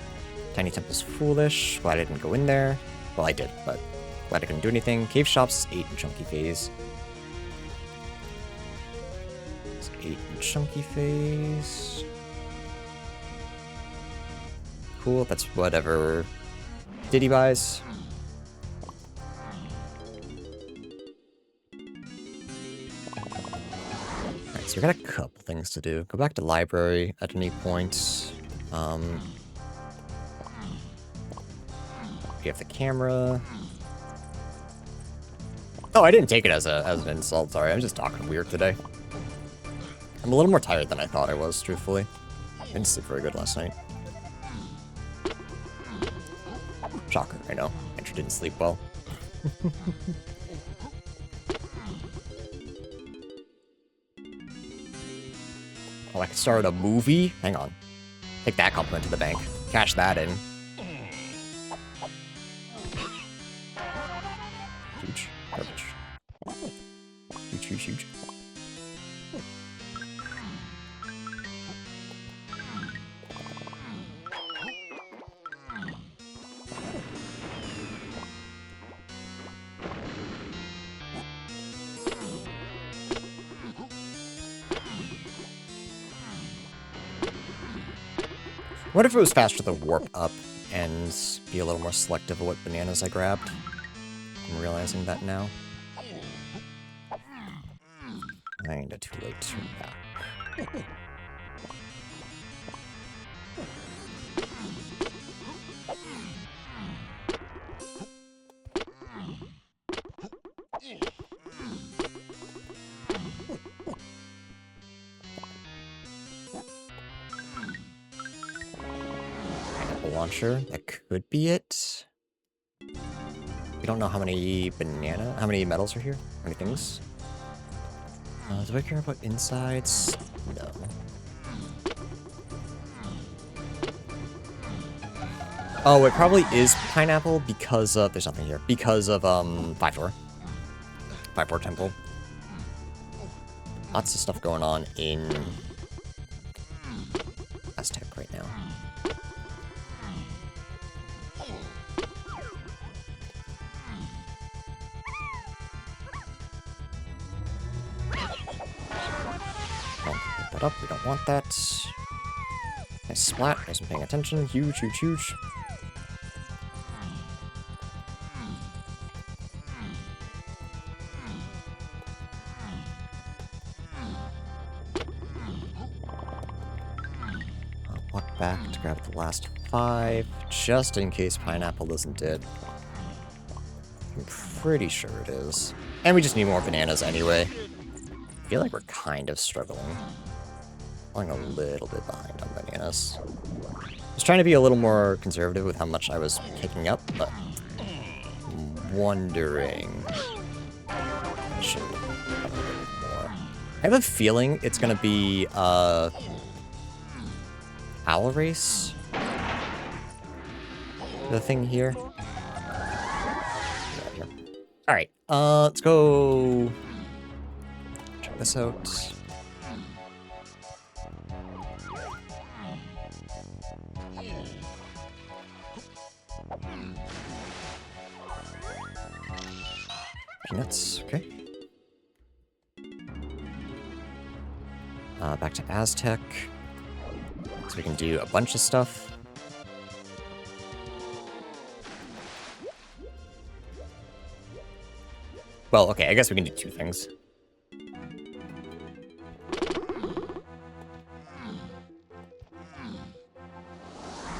Tiny Temple's foolish. Glad I didn't go in there. Well, I did, but glad I couldn't do anything. Cave Shops, 8 and Chunky phase. It's 8 and Chunky phase. Cool, that's whatever Diddy buys. Alright, so we got a couple things to do. Go back to library at any point. We have the camera. Oh, I didn't take it as an insult, sorry. I'm just talking weird today. I'm a little more tired than I thought I was, truthfully. I didn't sleep very good last night. Shocker, I know. Andrew didn't sleep well. Oh, I could start a movie? Hang on. Take that compliment to the bank. Cash that in. Huge. Garbage. Huge, huge, huge. What if it was faster to warp up and be a little more selective of what bananas I grabbed? I'm realizing that now. Kinda too late to turn back. Launcher, that could be it. We don't know how many medals are here, how many things. Do I care about insides? No. Oh, it probably is pineapple because of, there's nothing here, because of 5-4 temple. Lots of stuff going on in Aztec right now. Up. We don't want that. Nice splat. Wasn't paying attention. Huge, huge, huge. I'll walk back to grab the last 5, just in case pineapple isn't it. I'm pretty sure it is. And we just need more bananas anyway. I feel like we're kind of struggling. Falling a little bit behind on bananas. I was trying to be a little more conservative with how much I was picking up, but I'm wondering I should have a little bit more. I have a feeling it's gonna be Owl Race. The thing here. Alright, let's go check this out. Peanuts, okay. Back to Aztec. So we can do a bunch of stuff. Well, okay, I guess we can do two things.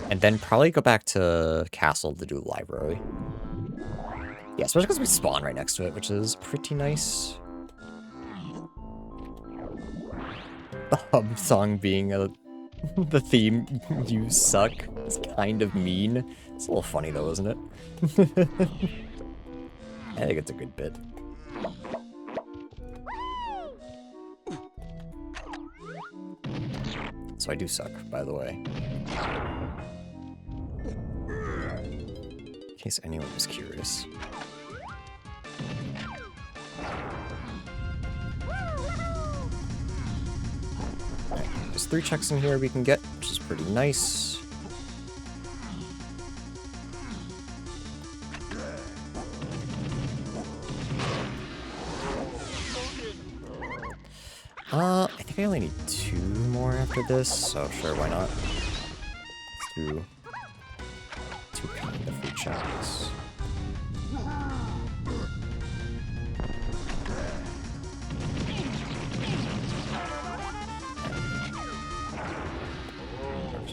And then probably go back to Castle to do Library. Yeah, especially because we spawn right next to it, which is pretty nice. The hub song being the theme, you suck, is kind of mean. It's a little funny though, isn't it? I think it's a good bit. So I do suck, by the way. In case anyone was curious. Right, there's 3 checks in here we can get, which is pretty nice. I think I only need 2 more after this, so sure, why not? Let's do 2 kind of free checks.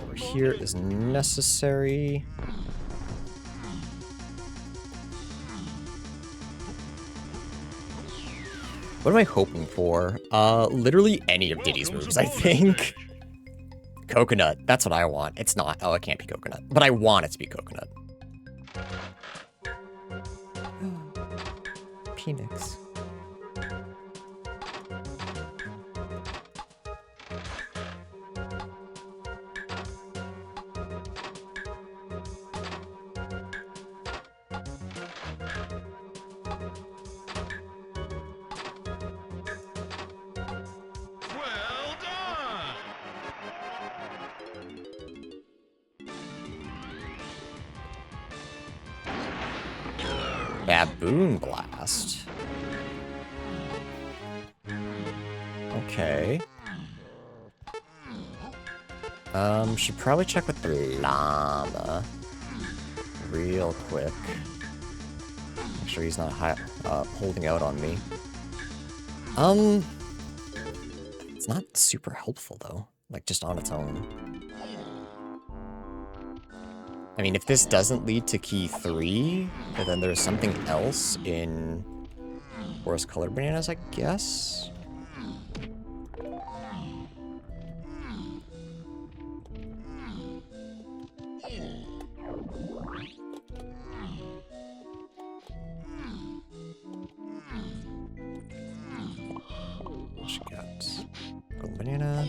Over here is necessary. What am I hoping for? Literally any of Diddy's moves, I think. Coconut, that's what I want. It's not. Oh, it can't be coconut. But I want it to be coconut. Phoenix. Baboon Blast. Okay. Should probably check with the llama real quick. Make sure he's not holding out on me. It's not super helpful though, like just on its own. I mean, if this doesn't lead to key 3, then there's something else in forest colored bananas, I guess? What you got? Golden banana.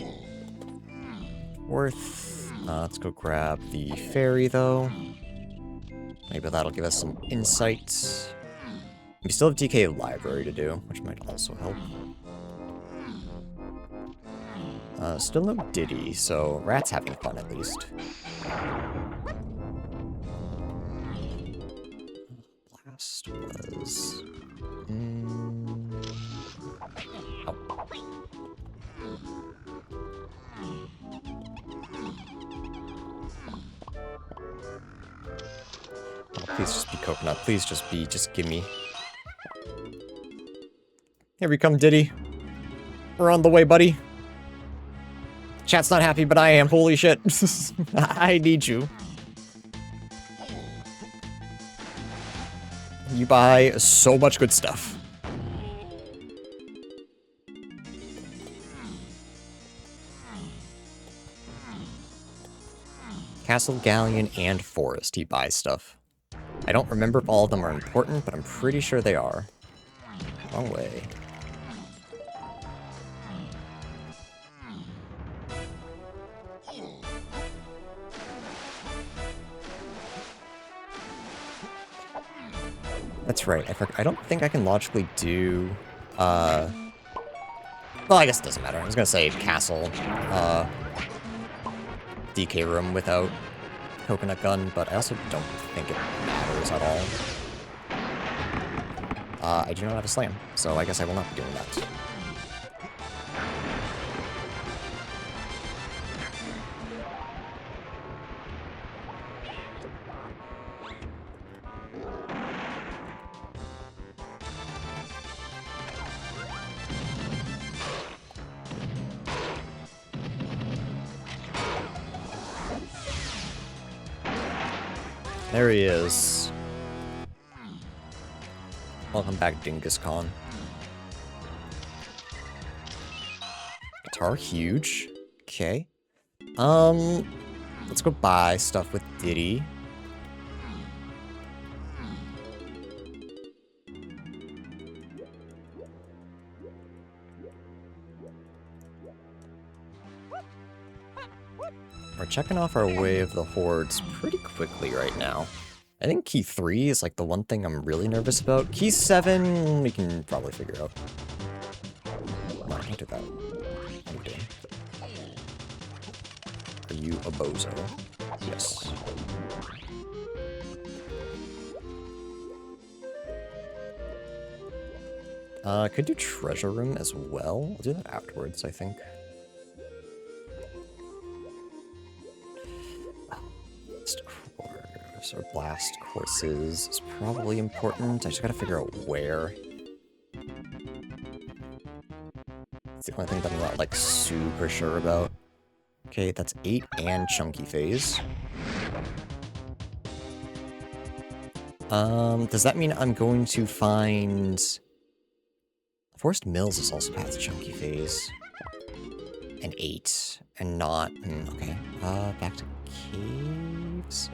Worth. Let's go grab the fairy, though. Maybe that'll give us some insights. We still have DK library to do, which might also help. Still no Diddy, so Rat's having fun at least. Blast was... Oh. Please just be coconut. Please just give me. Here we come, Diddy. We're on the way, buddy. Chat's not happy, but I am. Holy shit. I need you. You buy so much good stuff. Castle, Galleon, and Forest. He buys stuff. I don't remember if all of them are important, but I'm pretty sure they are. Wrong way. That's right. I don't think I can logically do... Well, I guess it doesn't matter. I was gonna say Castle, DK room without Coconut Gun, but I also don't think it matters at all. I do not have a slam, so I guess I will not be doing that. There he is. Welcome back, Dingus Khan. Guitar, huge. Okay. Let's go buy stuff with Diddy. We're checking off our way of the hordes pretty quickly right now. I think key 3 is like the one thing I'm really nervous about. Key 7, we can probably figure out. No, I can't do that. What are you doing? Are you a bozo? Yes. Could do treasure room as well. I'll do that afterwards, I think. Or blast courses is probably important. I just gotta figure out where. It's the only thing that I'm not like super sure about. Okay, that's 8 and chunky phase. Does that mean I'm going to find Forest Mills is also past chunky phase. And 8 and not okay. Back to caves.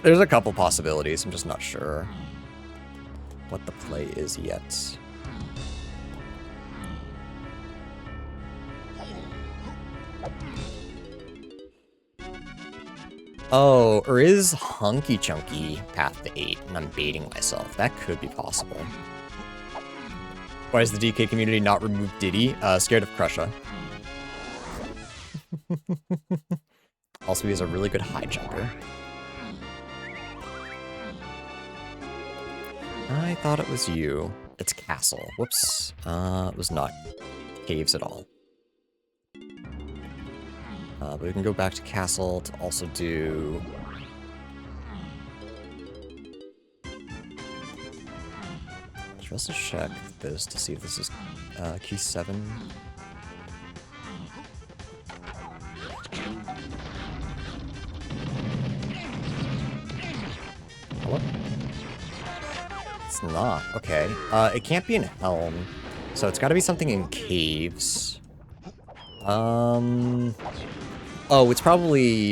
There's a couple possibilities, I'm just not sure what the play is yet. Oh, or is Hunky Chunky path to 8 and I'm baiting myself? That could be possible. Why does the DK community not remove Diddy? Scared of Crusha. Also, he has a really good high jumper. I thought it was you. It's Castle. Whoops. It was not caves at all. But we can go back to Castle to also do... Should also check this to see if this is key 7. What? It's not. Okay. It can't be in Helm, so it's gotta be something in caves. Oh, it's probably,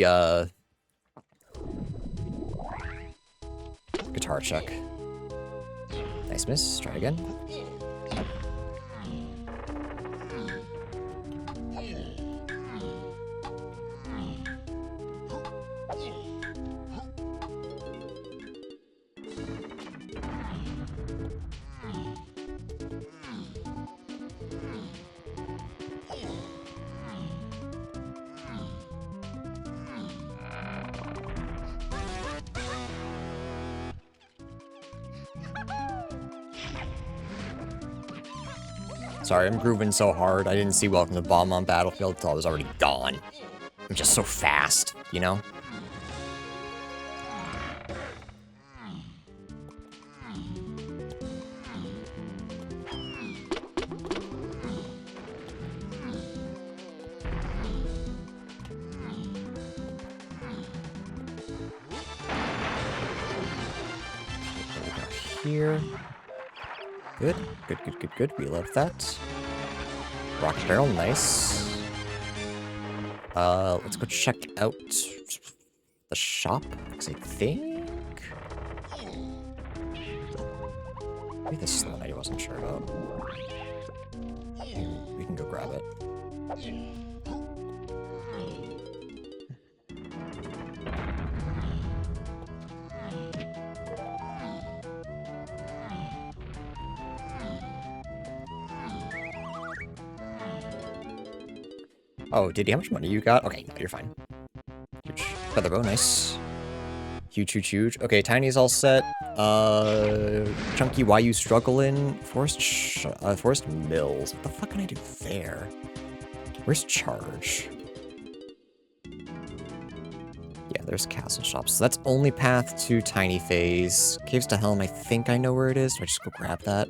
guitar check. Nice miss. Try again. Sorry, I'm grooving so hard. I didn't see Welcome to Bomb on Battlefield until I was already gone. I'm just so fast, you know? Here. Good, good, good, good, good. We love that. Rock barrel, nice. Let's go check out the shop, because I think... Maybe this is the one I wasn't sure about. We can go grab it. Oh, Diddy, how much money you got? Okay, no, you're fine. Huge. Feather bow, nice. Huge, huge, huge. Okay, Tiny's all set. Chunky, why you struggling? Forest Mills. What the fuck can I do there? Where's Charge? Yeah, there's Castle Shops. So that's only path to Tiny Phase. Caves to Helm, I think I know where it is. Do I just go grab that?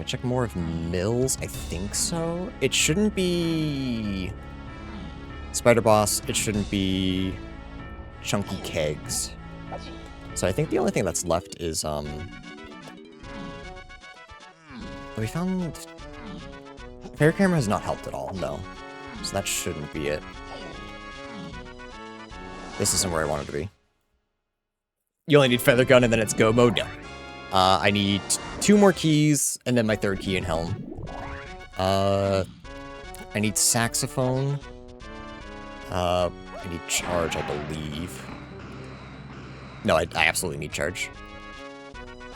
I check more of Mills? I think so. It shouldn't be Spider Boss. It shouldn't be Chunky Kegs. So I think the only thing that's left is, we found... Fair Camera has not helped at all, no. So that shouldn't be it. This isn't where I wanted to be. You only need Feather Gun and then it's go mode? No. I need 2 more keys and then my 3rd key in Helm. I need Saxophone. I need Charge, I believe. No, I absolutely need Charge.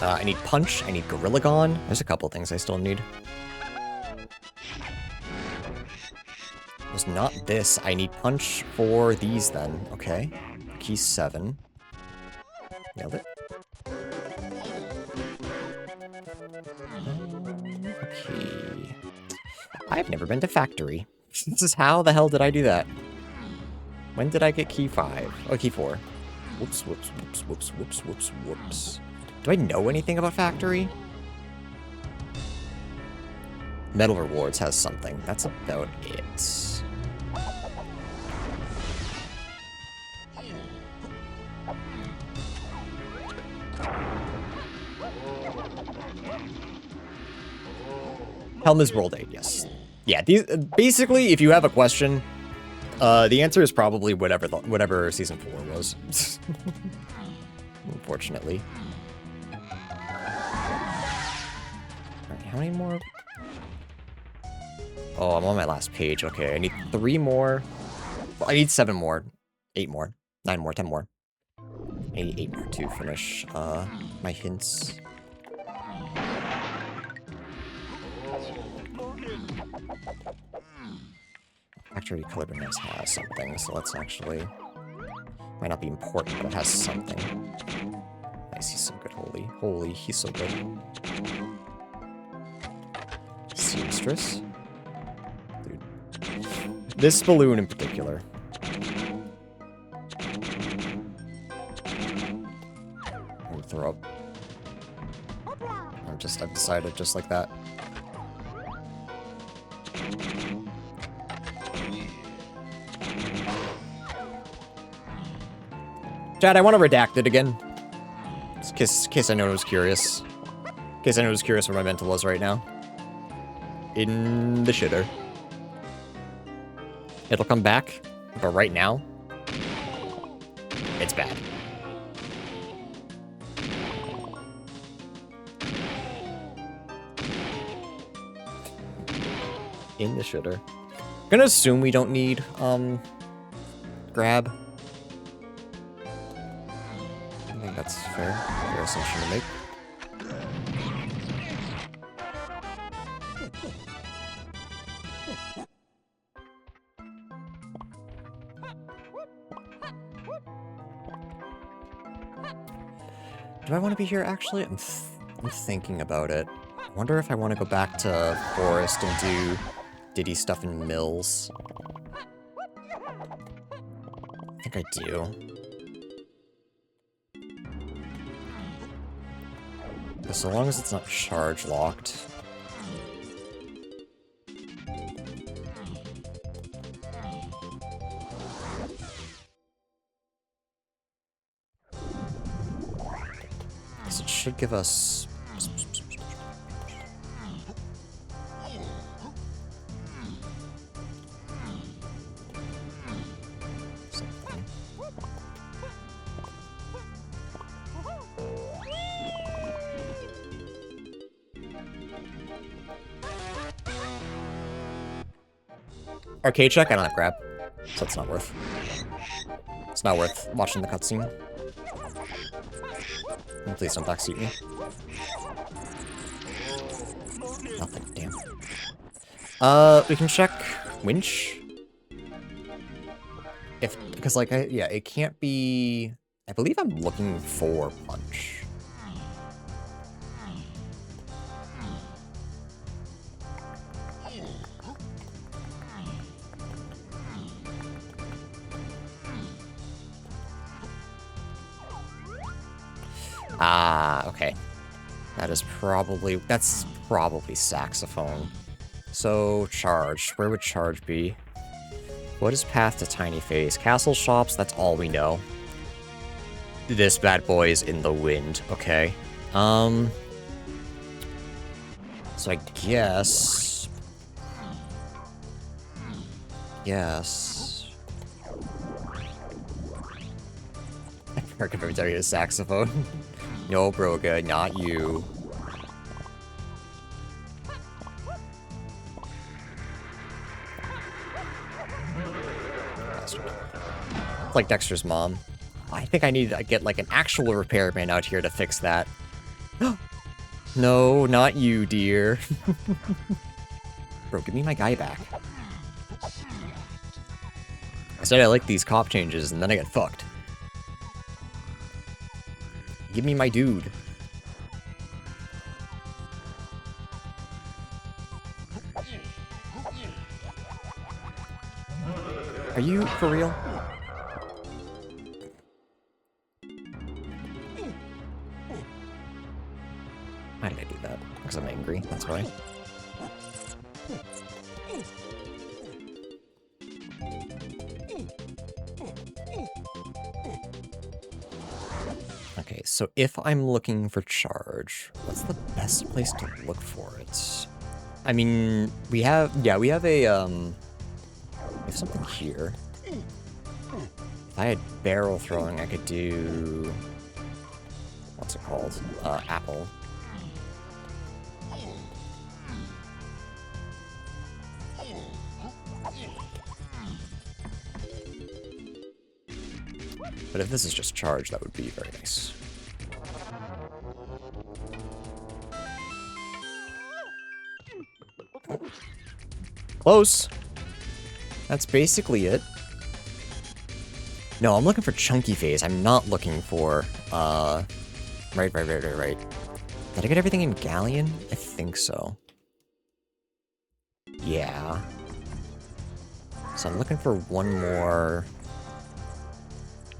I need Punch, I need Gorilla Gon. There's a couple things I still need. It was not this. I need Punch for these then. Okay. Key 7. Nailed it. Okay. I've never been to Factory. This is how the hell did I do that? When did I get key 5? Oh, key 4. Whoops, whoops, whoops, whoops, whoops, whoops, whoops. Do I know anything about Factory? Medal Rewards has something. That's about it. Helm is World 8, yes. Yeah, these basically, if you have a question, the answer is probably whatever Season 4 was. Unfortunately. Alright, how many more? Oh, I'm on my last page. Okay, I need 3 more. Well, I need 7 more. 8 more. 9 more. 10 more. I need 8 more to finish my hints. Factory Caliburnius has something, so let's actually... Might not be important, but it has something. Nice, he's so good, holy, he's so good. Seamstress? Dude. This balloon in particular. I'm gonna throw up. I've decided just like that. Chad, I want to redact it again. In case anyone was curious. In case anyone was curious where my mental was right now. In the shitter. It'll come back, but right now, it's bad. In the shitter. I'm gonna assume we don't need, grab. I think that's fair assumption to make. Do I want to be here, actually? I'm thinking about it. I wonder if I want to go back to Forest and do Diddy stuff in Mills. I think I do. But so long as it's not charge locked. It should give us... something. Arcade check? I don't have grab, so it's not worth. It's not worth watching the cutscene. Please don't backseat me. Nothing, damn. We can check winch. Because like, yeah, it can't be... I believe I'm looking for punch. Ah, okay. That's probably saxophone. So, charge. Where would charge be? What is path to tiny phase? Castle shops, that's all we know. This bad boy is in the wind. Okay. So I guess... Yes. I forgot every time I hear a saxophone. No, Broga, not you. It's like Dexter's mom. I think I need to get like an actual repairman out here to fix that. No, not you, dear. Bro, give me my guy back. I said I like these cop changes, and then I get fucked. Give me my dude. Are you for real? Why did I do that? Because I'm angry, that's why. Okay, so if I'm looking for charge, what's the best place to look for it? I mean, we have something here. If I had barrel throwing, I could do... What's it called? Apple. But if this is just charge, that would be very nice. Close! That's basically it. No, I'm looking for chunky phase. I'm not looking for, Right. Did I get everything in Galleon? I think so. Yeah. So I'm looking for one more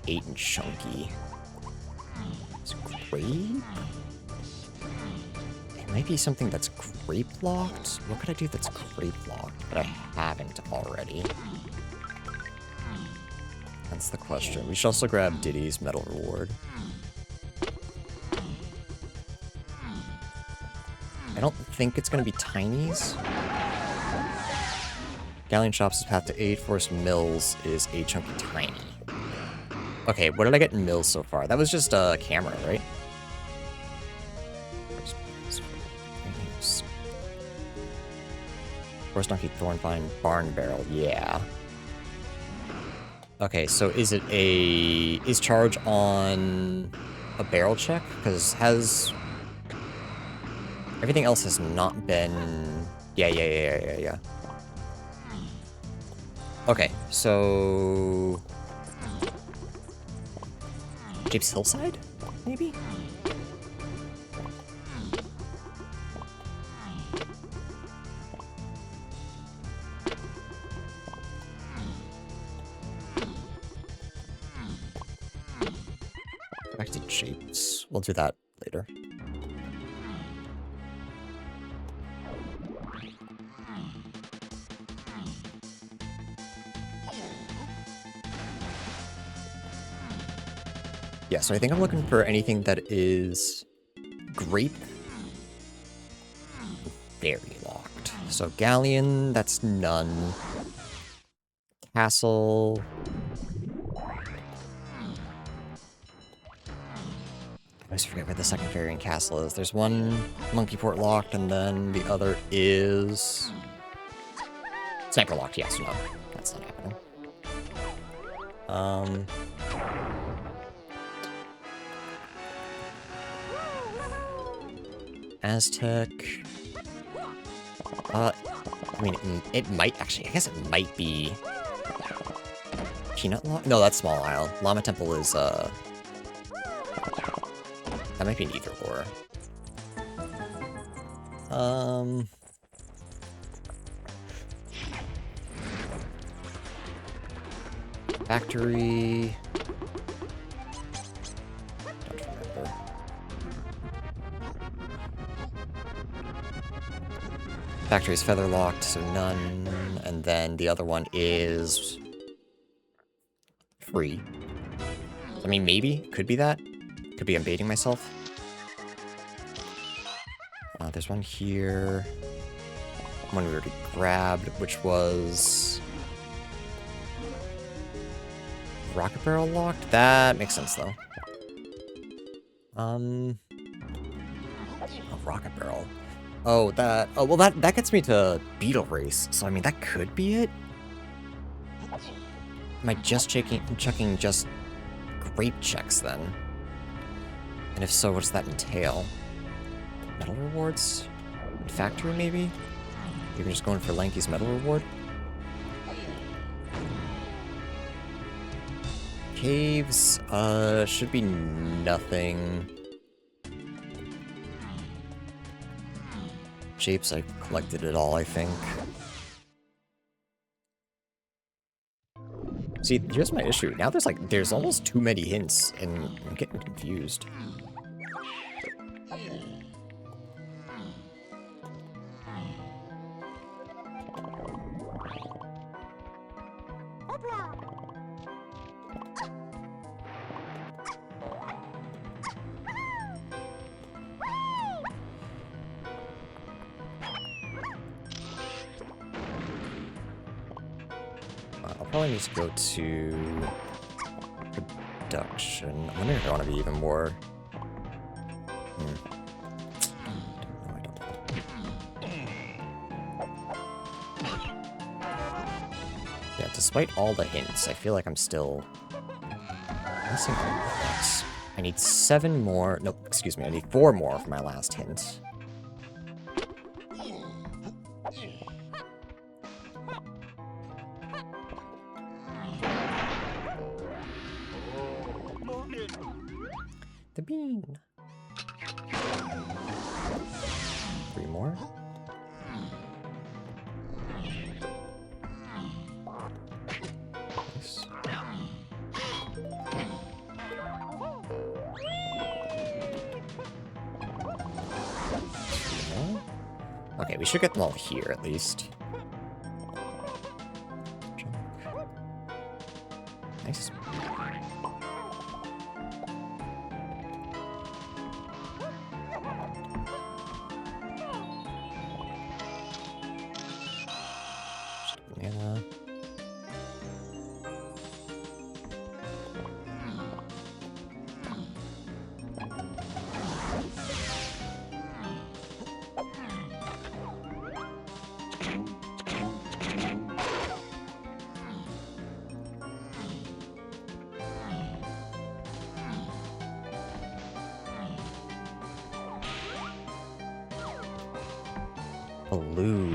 8 and chunky. It's grape? It might be something that's grape locked. What could I do that's grape locked, but I haven't already? That's the question. We should also grab Diddy's medal reward. I don't think it's going to be tinies. Galleon Shops is path to 8. Forest Mills is a chunky tiny. Okay, what did I get in Mills so far? That was just a camera, right? Forest Donkey Thornvine Barn Barrel, yeah. Okay, so is charge on a barrel check? Because everything else has not been... Yeah. Okay, so... Jape's Hillside? Maybe? Back to Japes. We'll do that later. Yeah, so I think I'm looking for anything that is grape. Very locked. So Galleon, that's none. Castle. I always forget where the second variant castle is. There's one Monkey Port locked, and then the other is... Sniper locked, yes, no. That's not happening. Aztec. I mean, it might actually, I guess it might be Peanut Lock? No, that's Small Isle. Llama Temple is, that might be an either or. Factory. Don't remember. Factory's feather locked, so none. And then the other one is free. I mean, maybe. Could be that. Could be I'm baiting myself. There's one here. One we already grabbed, which was... Rocket barrel locked? That makes sense, though. A rocket barrel. Oh, that... Oh, well, that gets me to Beetle Race. So, I mean, that could be it? Am I just checking just grape checks, then? And if so, what does that entail? Medal rewards? Factory, maybe? You're just going for Lanky's medal reward? Caves, should be nothing. Shapes, I collected it all, I think. See, here's my issue. Now there's almost too many hints, and I'm getting confused. I'll probably need to go to production. I'm wondering if I want to be even more. No, I don't. Yeah, despite all the hints, I feel like I'm still missing all the things. I need 7 more. Nope, excuse me. I need 4 more for my last hint. The bean. 3 more. Nice. Okay, we should get them all here at least. Nice. Banana. Balloon.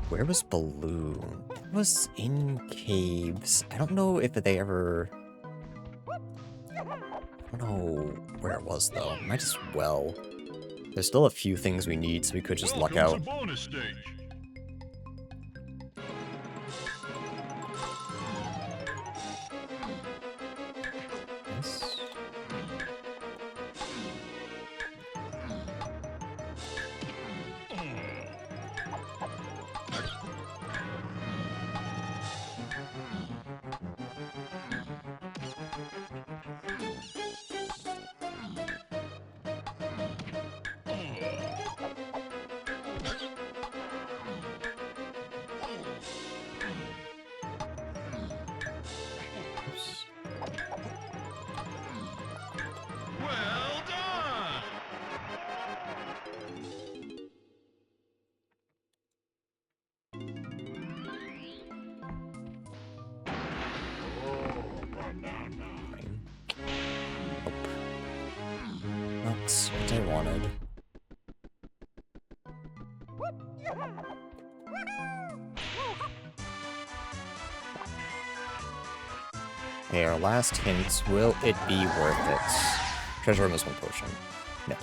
Where was Balloon? It was in caves. I don't know if they ever... I don't know where it was, though. Might as well. There's still a few things we need, so we could just luck out. Bonus stage. Yes. Well done. That's what I wanted. Okay, our last hint. Will it be worth it? Treasure room is 1 potion. No.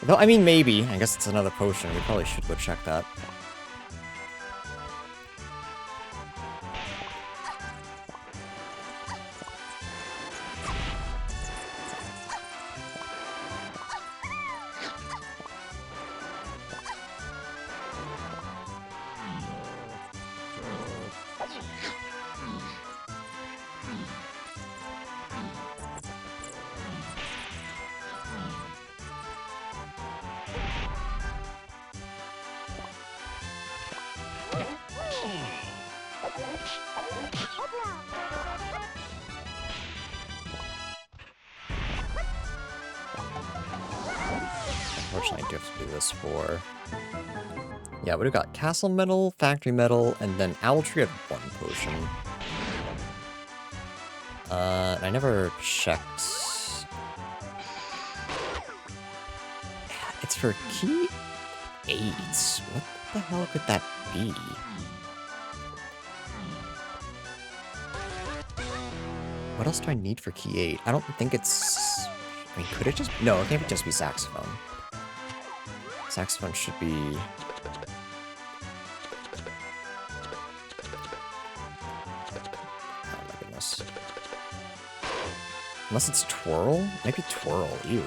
No, I mean, maybe. I guess it's another potion. We probably should go check that. Unfortunately, I do have to do this for... Yeah, what do we got? Castle Metal, Factory Metal, and then Owltree had 1 potion. I never checked... It's for key 8. What the hell could that be? What else do I need for key 8? I don't think it's... I mean, could it just... No, it can't just be saxophone. Saxophone should be... Oh my goodness. Unless it's twirl? Maybe twirl, ew.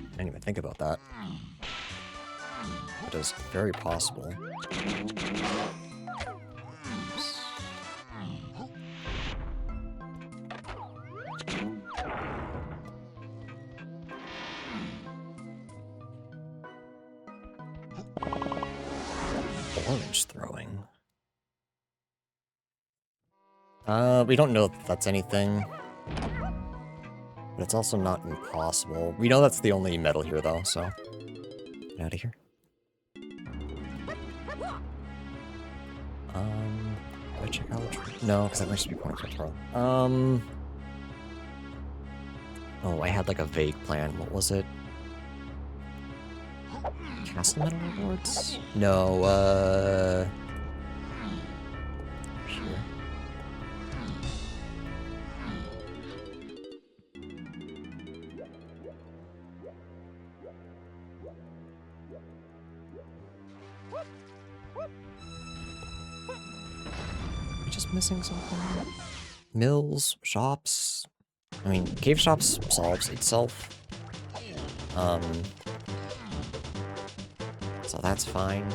I didn't even think about that. That is very possible. Orange throwing. We don't know if that's anything. But it's also not impossible. We know that's the only metal here, though, so... Get out of here. Do I check out? No, because that might just be points for throw. Oh, I had like a vague plan. What was it? Castle Metal rewards? No, here. Am I just missing something? Mills, shops. I mean, cave shops solves itself. So that's fine.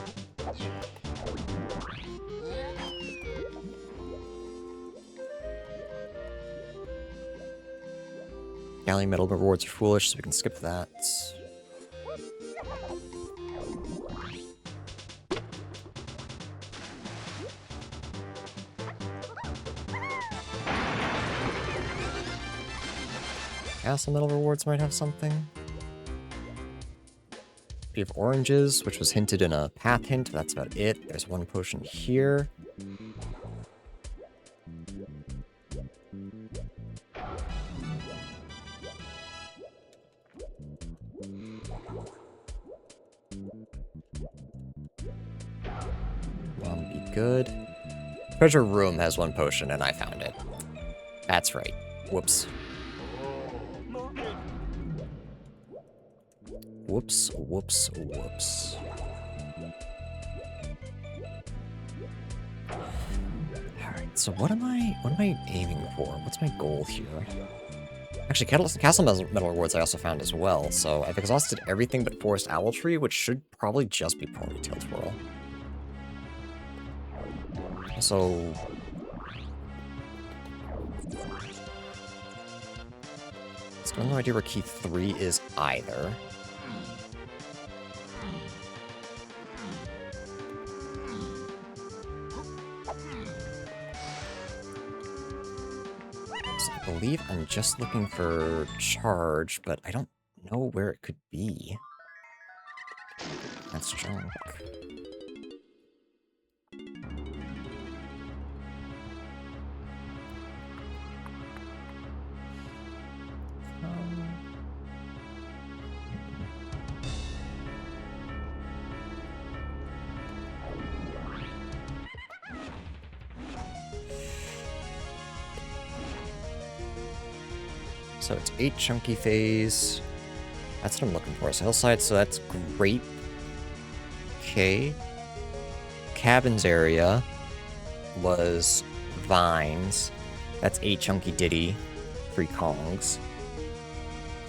Galley metal rewards are foolish, so we can skip that. Castle metal rewards might have something. We have oranges, which was hinted in a path hint. That's about it. There's 1 potion here. Be good. Treasure room has 1 potion, and I found it. That's right. Whoops. Whoops, whoops, whoops. Alright, so what am I aiming for? What's my goal here? Actually, Castle Metal rewards I also found as well, so I've exhausted everything but Forest Owltree, which should probably just be Ponytail Twirl. So... Still no idea where key 3 is either. I believe I'm just looking for charge, but I don't know where it could be. That's junk. So it's 8 chunky phase. That's what I'm looking for. So hillside, so that's great. Okay. Cabins area was vines. That's 8 chunky ditty, 3 kongs.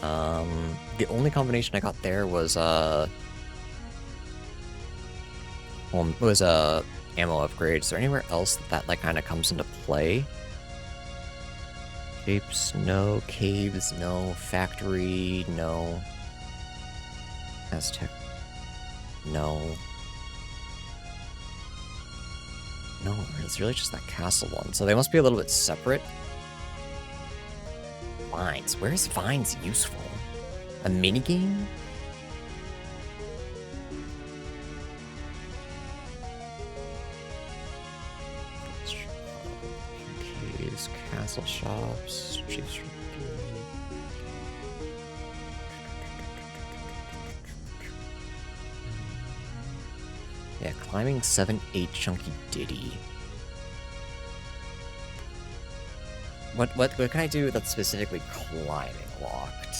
The only combination I got there was ammo upgrade. Is there anywhere else that like kind of comes into play? Shapes, no. Caves, no. Factory, no. Aztec, no. No, it's really just that castle one. So they must be a little bit separate. Vines. Where is Vines useful? A minigame? Caves, castle shops, Chiefs. Yeah, climbing 7-8 chunky ditty. What can I do that's specifically climbing locked?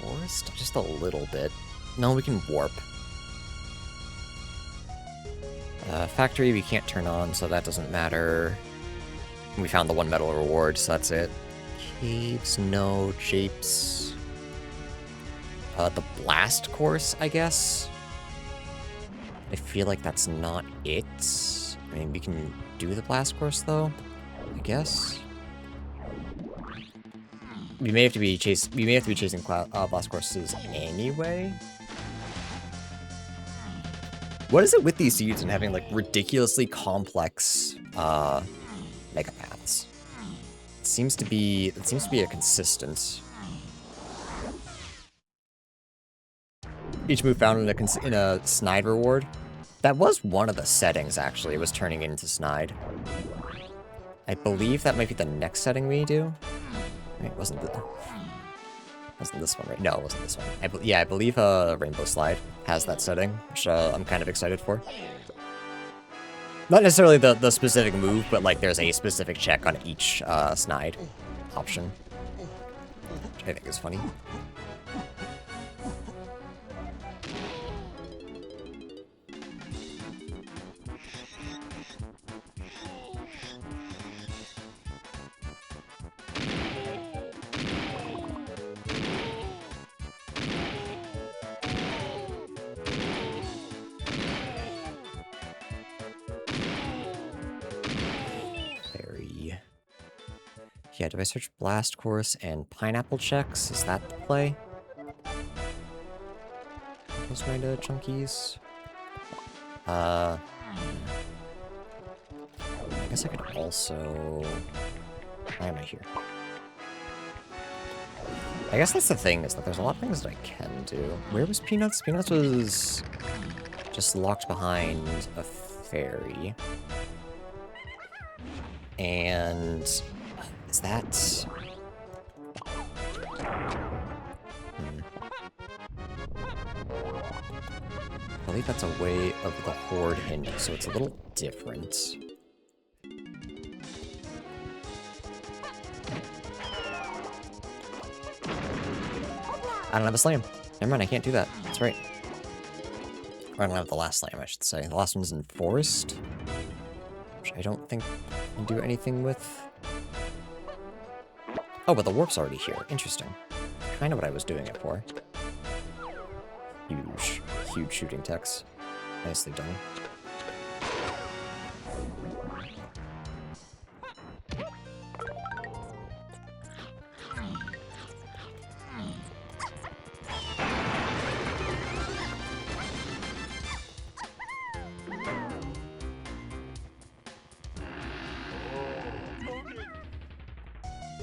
Forest? Just a little bit. No, we can warp. Factory we can't turn on, so that doesn't matter. We found the 1 medal reward, so that's it. Caves, no. Japes. The blast course, I guess? I feel like that's not it. I mean, we can do the blast course, though, I guess. We may have to be chasing blast courses anyway. What is it with these seeds and having, like, ridiculously complex, mega paths? It seems to be a consistent. Each move found in a snide reward. That was one of the settings, actually. It was turning into snide. I believe that might be the next setting we do. Wait, wasn't this one, right? No, it wasn't this one. I believe Rainbow Slide has that setting, which I'm kind of excited for. Not necessarily the specific move, but like there's a specific check on each snide option, which I think is funny. Yeah, do I search Blast Course and Pineapple Checks? Is that the play? Those kind of chunkies. I guess I could also... Why am I here? I guess that's the thing, is that there's a lot of things that I can do. Where was Peanuts? Peanuts was just locked behind a fairy. And... is that... I believe that's a way of the Horde Hinge, so it's a little different. I don't have a slam. Never mind, I can't do that. That's right. Or I don't have the last slam, I should say. The last one's in Forest, which I don't think I can do anything with. Oh, but the warp's already here. Interesting. Kind of what I was doing it for. Huge, huge shooting techs. Nicely done.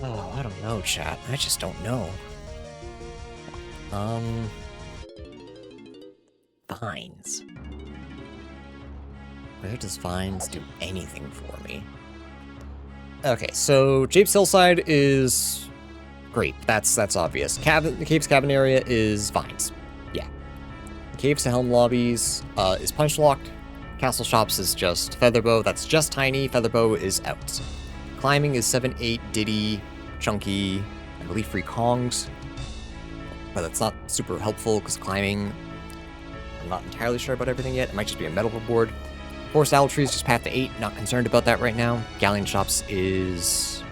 Oh, I don't know, chat. I just don't know. Vines. Where does Vines do anything for me? Okay, so Japes Hillside is great. That's obvious. Caves Cabin area is Vines. Yeah. Caves to Helm Lobbies is Punch Locked. Castle Shops is just Featherbow. That's just tiny. Featherbow is out. Climbing is 7-8 Diddy, Chunky, I believe free Kongs. But that's not super helpful because climbing, I'm not entirely sure about everything yet. It might just be a medal reward. Forest Owl Trees just path to 8, not concerned about that right now. Galleon Shops is...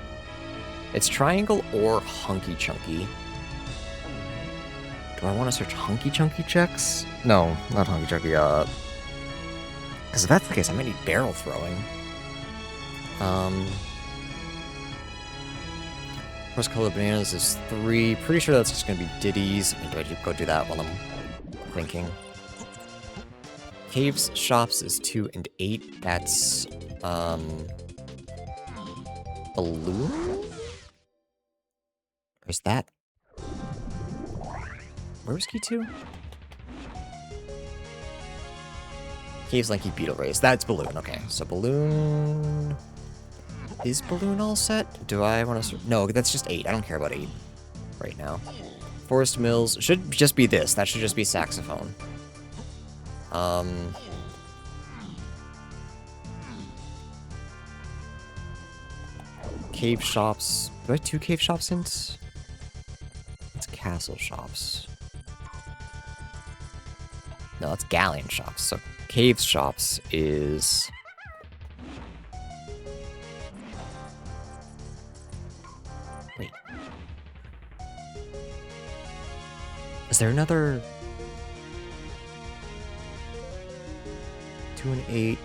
it's Triangle or Hunky Chunky. Do I want to search Hunky Chunky checks? No, not Hunky Chunky, because if that's the case, I might need barrel throwing. Rose Colored Bananas is 3. Pretty sure that's just going to be Diddy's. I mean, do I go do that while I'm thinking. Caves, shops is 2 and 8. That's, balloon? Or is that... Where was key 2? Caves, Lanky, Beetle Race. That's balloon. Okay, so balloon... Is balloon all set? Do I want to... No, that's just 8. I don't care about 8 right now. Forest Mills should just be this. That should just be saxophone. Cave shops. Do I have 2 cave shops hints? It's castle shops. No, that's galleon shops. So cave shops is... Wait. Is there another... 2 and 8...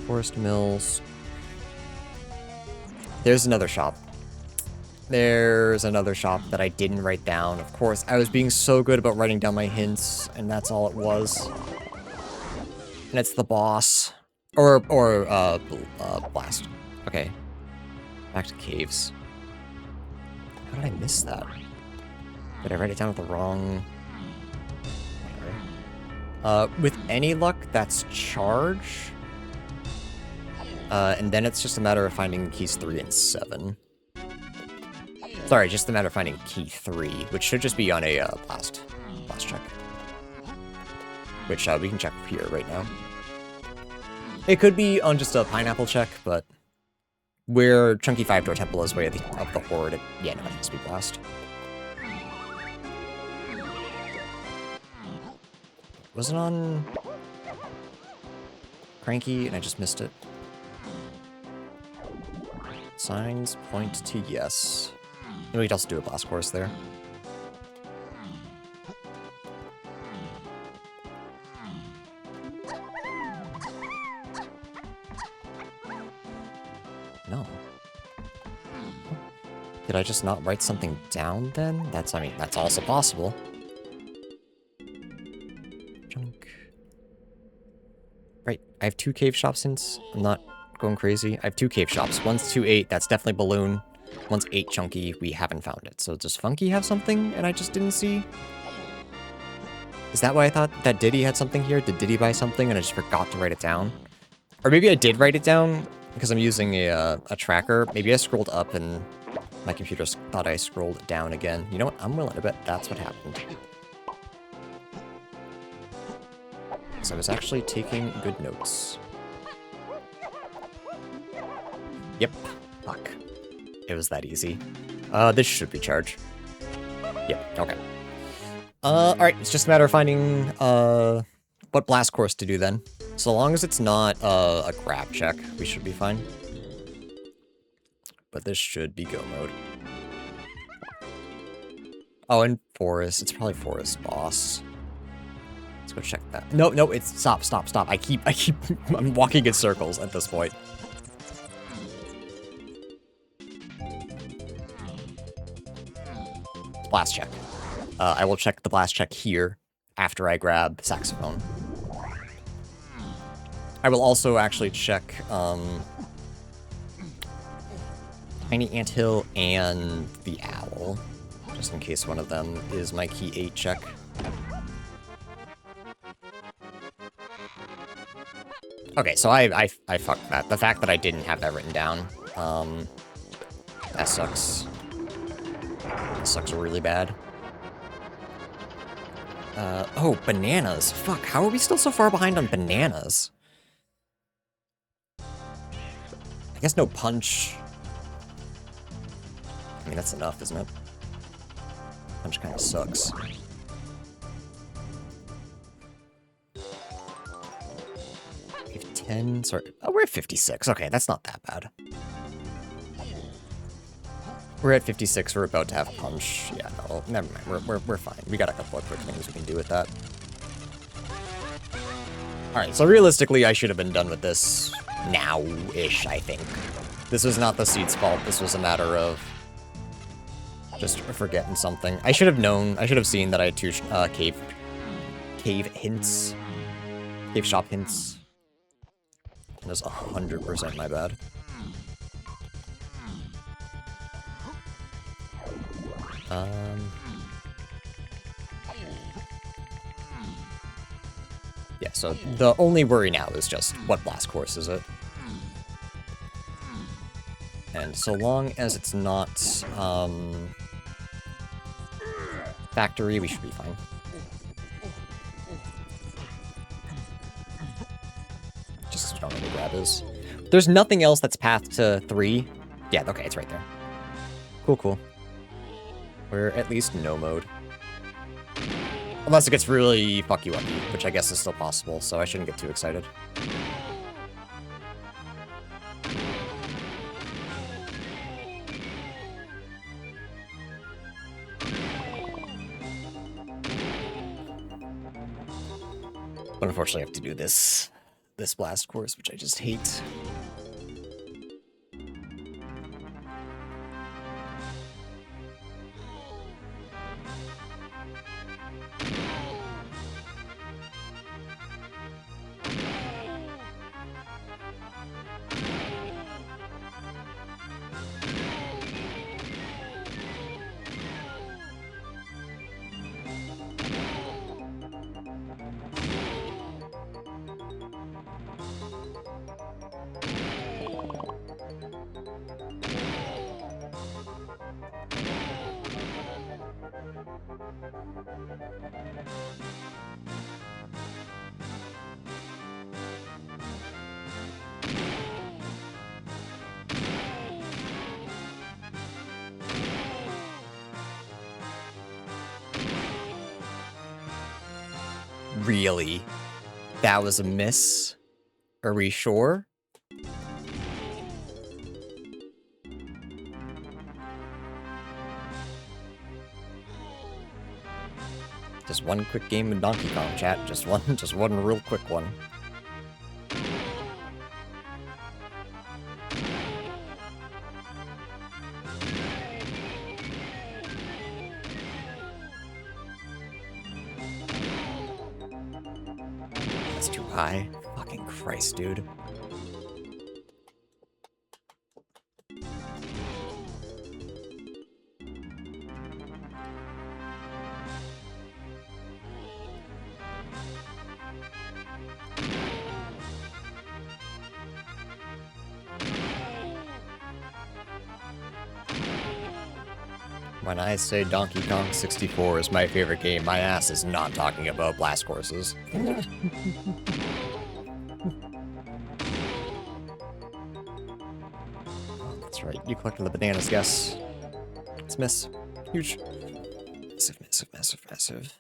Forest Mills... There's another shop. There's another shop that I didn't write down. Of course, I was being so good about writing down my hints, and that's all it was. And it's the boss. Or blast. Okay. Back to caves. How did I miss that? Did I write it down with the wrong... with any luck, that's charge. And then it's just a matter of finding keys 3 and 7. Sorry, just a matter of finding key 3, which should just be on a blast check. Which we can check here right now. It could be on just a pineapple check, but where Chunky 5-door temple is way of the horde, yeah, no, it has to be blast. Was it on Cranky and I just missed it? Signs point to yes. And we could also do a blast course there. No. Did I just not write something down then? I mean, that's also possible. Junk. Right, I have 2 cave shops since I'm not going crazy. I have 2 cave shops. One's 2-8, that's definitely balloon. One's 8 chunky, we haven't found it. So does Funky have something and I just didn't see? Is that why I thought that Diddy had something here? Did Diddy buy something and I just forgot to write it down? Or maybe I did write it down because I'm using a tracker. Maybe I scrolled up and my computer thought I scrolled down again. You know what? I'm willing to bet that's what happened. So I was actually taking good notes. Yep. Fuck. It was that easy. This should be charge. Yep, okay. Alright, it's just a matter of finding, what blast course to do then. So long as it's not, a grab check, we should be fine. But this should be go mode. Oh, and forest. It's probably forest boss. Let's go check that. No, it's... Stop. I'm walking in circles at this point. Blast check. I will check the blast check here after I grab saxophone. I will also actually check Tiny Anthill and the Owl, just in case one of them is my key 8 check. Okay, so I fucked that. The fact that I didn't have that written down, that sucks. That sucks really bad. Oh, bananas. Fuck, how are we still so far behind on bananas? I guess no punch. I mean, that's enough, isn't it? Punch kind of sucks. We have 10, sorry. Oh, we're at 56. Okay, that's not that bad. We're at 56, we're about to have punch. Yeah, no, never mind, we're fine. We got a couple of quick things we can do with that. Alright, so realistically, I should have been done with this now-ish, I think. This was not the seed's fault, this was a matter of just forgetting something. I should have known, I should have seen that I had 2 cave cave hints. Cave shop hints. And that's 100% my bad. Yeah, so the only worry now is just what blast course is it? And so long as it's not, factory, we should be fine. Just don't know what the grab is. There's nothing else that's path to 3. Yeah, okay, it's right there. Cool, cool. We're at least no mode. Unless it gets really fuck you up, which I guess is still possible, so I shouldn't get too excited. But unfortunately I have to do this blast course, which I just hate. Really? That was a miss? Are we sure? Just one quick game of Donkey Kong, chat. Just one real quick one. That's too high. Fucking Christ, dude. When I say Donkey Kong 64 is my favorite game, my ass is not talking about blast courses. That's right, you collected the bananas, guess. It's a miss. Huge. Massive, massive, massive, massive.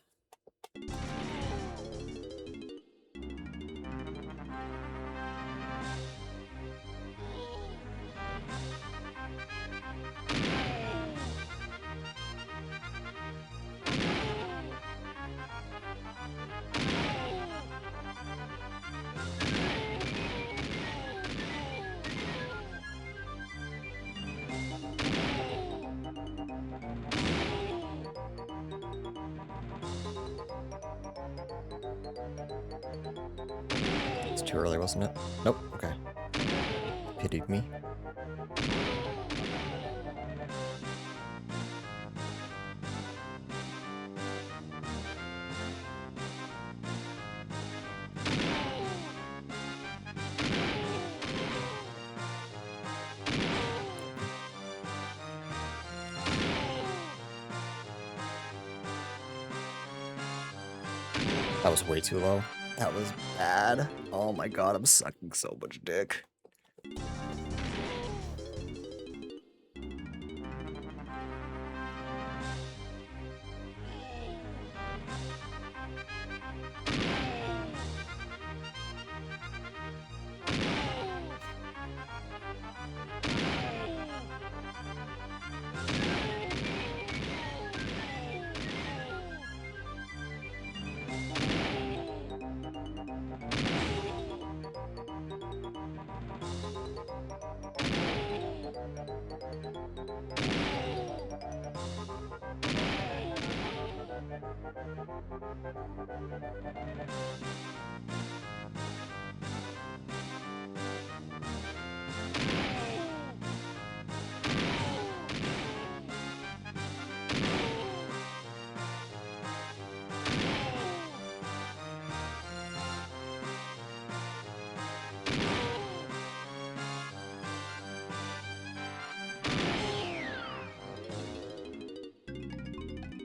It's too early, wasn't it? Nope, okay. Pitied me. That was way too low. That was bad. Oh my god, I'm sucking so much dick.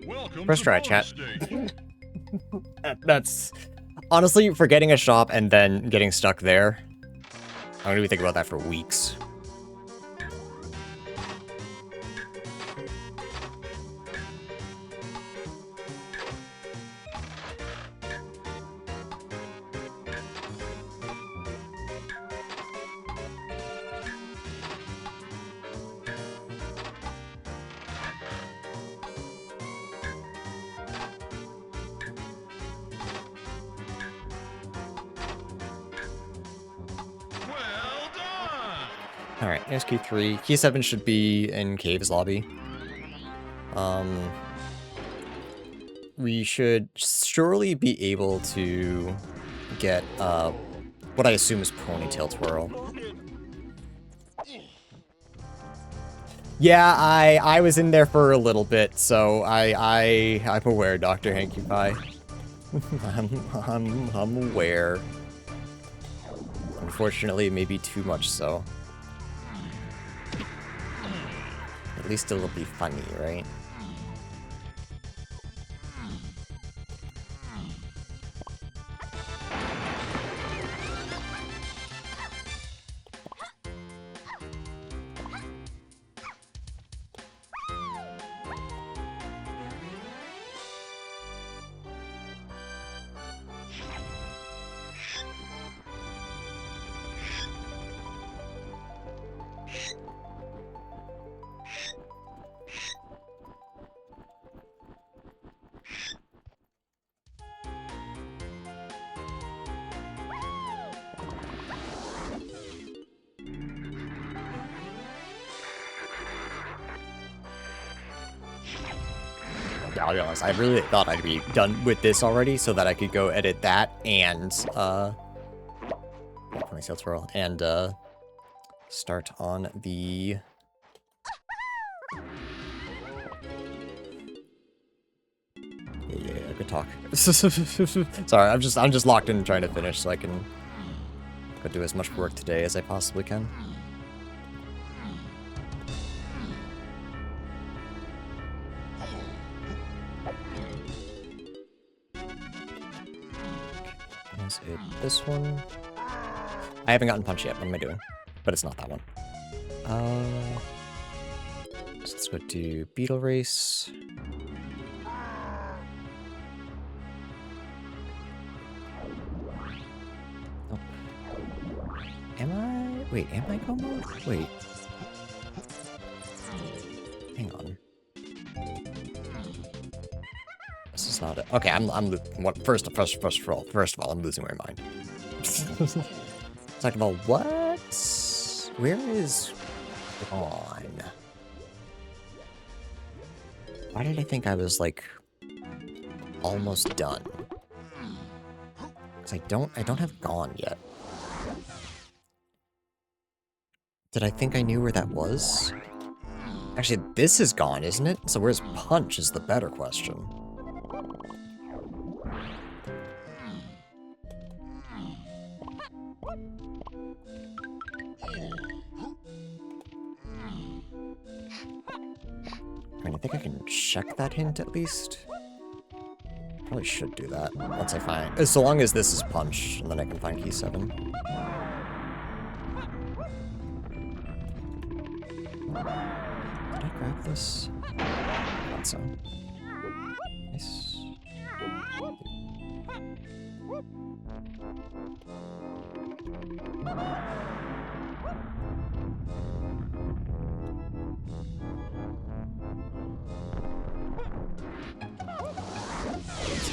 Welcome First to try, bonus chat. stage. That's honestly for getting a shop and then getting stuck there. I'm gonna be thinking about that for weeks. Well done. Alright, here's key 3. Key 7 should be in Cave's lobby. We should surely be able to get, what I assume is Ponytail Twirl. Yeah, I was in there for a little bit, so I'm aware, Dr. Hanky Pie. I'm aware. Unfortunately, maybe too much so. At least it'll be funny, right? Yeah, I'll be honest, I really thought I'd be done with this already so that I could go edit that and, Ponytail Twirl, and, start on the... Yeah, good talk. Sorry, I'm just locked in trying to finish so I can go do as much work today as I possibly can. Is it this one? I haven't gotten Punch yet. What am I doing? But it's not that one. So let's go to Beetle Race. Oh. Am I? Wait, am I go mode? Wait. Hang on. This is not it. Okay, first of all, I'm losing my mind. Second of all, what? Where is Gone? Why did I think I was like almost done? Because I don't have Gone yet. Did I think I knew where that was? Actually, this is Gone, isn't it? So where's Punch is the better question. I mean, I think I can check that hint at least. Probably should do that once I find... So long as this is Punch, and then I can find key 7. Did I grab this? I thought so. Nice.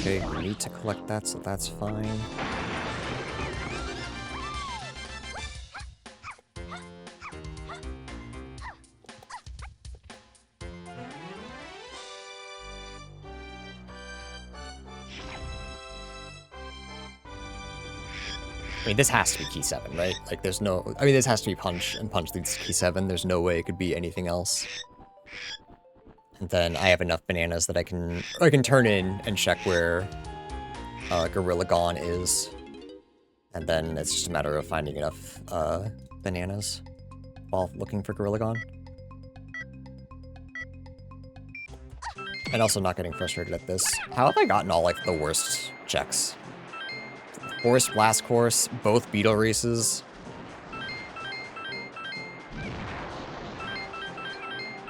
Okay, we need to collect that, so that's fine. I mean, this has to be key 7, right? Like, there's no... I mean, this has to be punch, and punch leads to key 7. There's no way it could be anything else. And then I have enough bananas that I can turn in and check where Gorilla Gone is. And then it's just a matter of finding enough bananas while looking for Gorilla Gone. And also not getting frustrated at this. How have I gotten all, like, the worst checks? Horse, Blast Course, both Beetle races.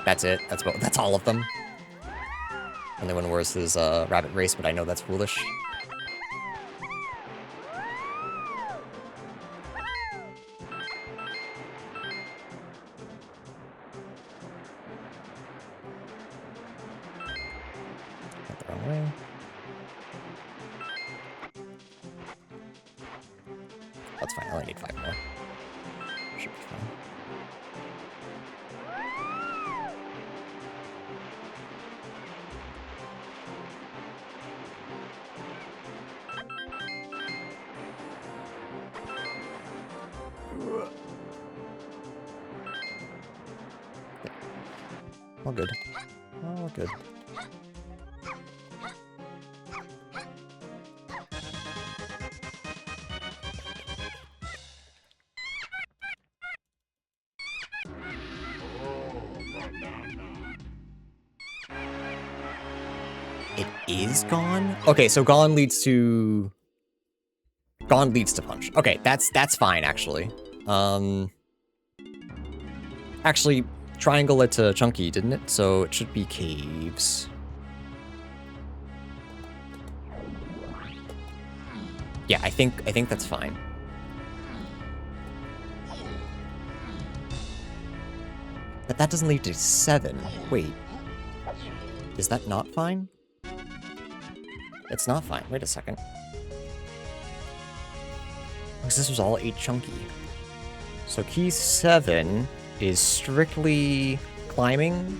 That's it. That's all of them. Only one worse is Rabbit Race, but I know that's foolish. Went the wrong way. That's fine. I only need 5 more. Should be fine. All good. All good. It is gone? Okay, so gone leads to punch. Okay, that's fine actually. Actually, triangle led to chunky, didn't it? So it should be caves. Yeah, I think that's fine. But that doesn't lead to 7. Wait. Is that not fine? It's not fine. Wait a second. Because this was all 8 chunky. So key 7 is strictly climbing.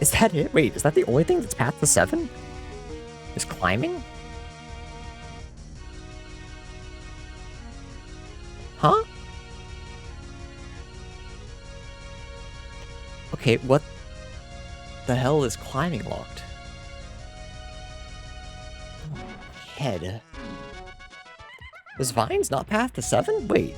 Is that it? Wait, is that the only thing that's path to 7? Is climbing? Huh? Okay, what the hell is climbing locked? Oh, head. Was Vines not path to 7? Wait.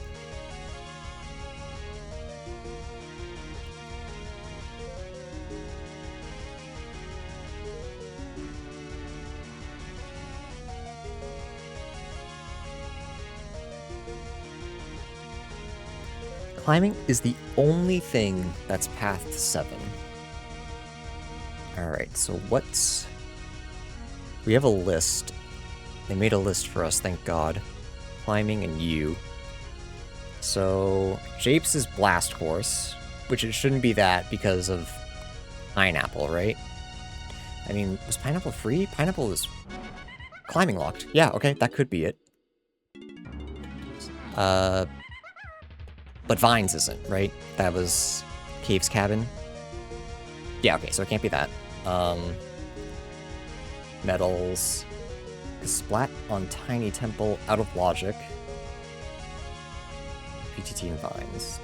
Climbing is the only thing that's path to 7. Alright, so what's... We have a list. They made a list for us, thank God. Climbing and you. So, Japes is Blast Course, which it shouldn't be that because of Pineapple, right? I mean, was Pineapple free? Pineapple was climbing locked. Yeah, okay, that could be it. But Vines isn't, right? That was Cave's Cabin. Yeah, okay, so it can't be that. Metals. Splat on Tiny Temple, out of logic. PTT and Vines.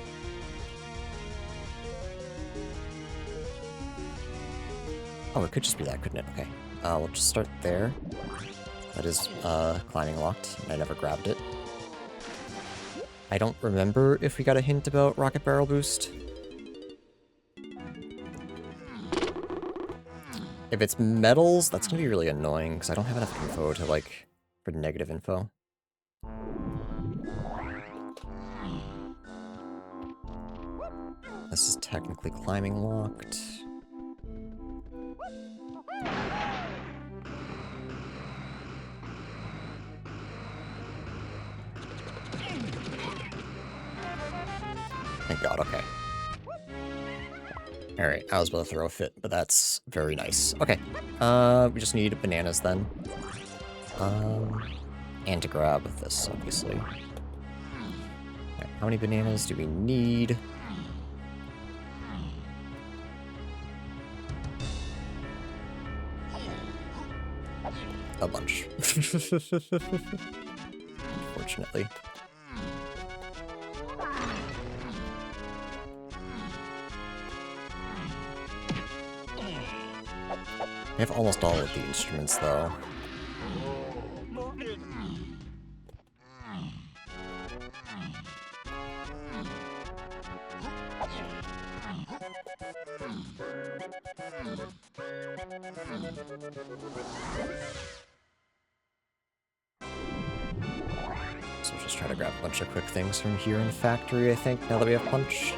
Oh, it could just be that, couldn't it? Okay. We'll just start there. That is, climbing locked, and I never grabbed it. I don't remember if we got a hint about Rocket Barrel Boost. If it's metals, that's gonna be really annoying, because I don't have enough info to, like, for negative info. This is technically climbing locked. Thank God, okay. Alright, I was about to throw a fit, but that's very nice. Okay, we just need bananas then. And to grab this, obviously. Right, how many bananas do we need? a bunch. Unfortunately. I have almost all of the instruments, though. So we'll just try to grab a bunch of quick things from here in the factory, I think, now that we have punch.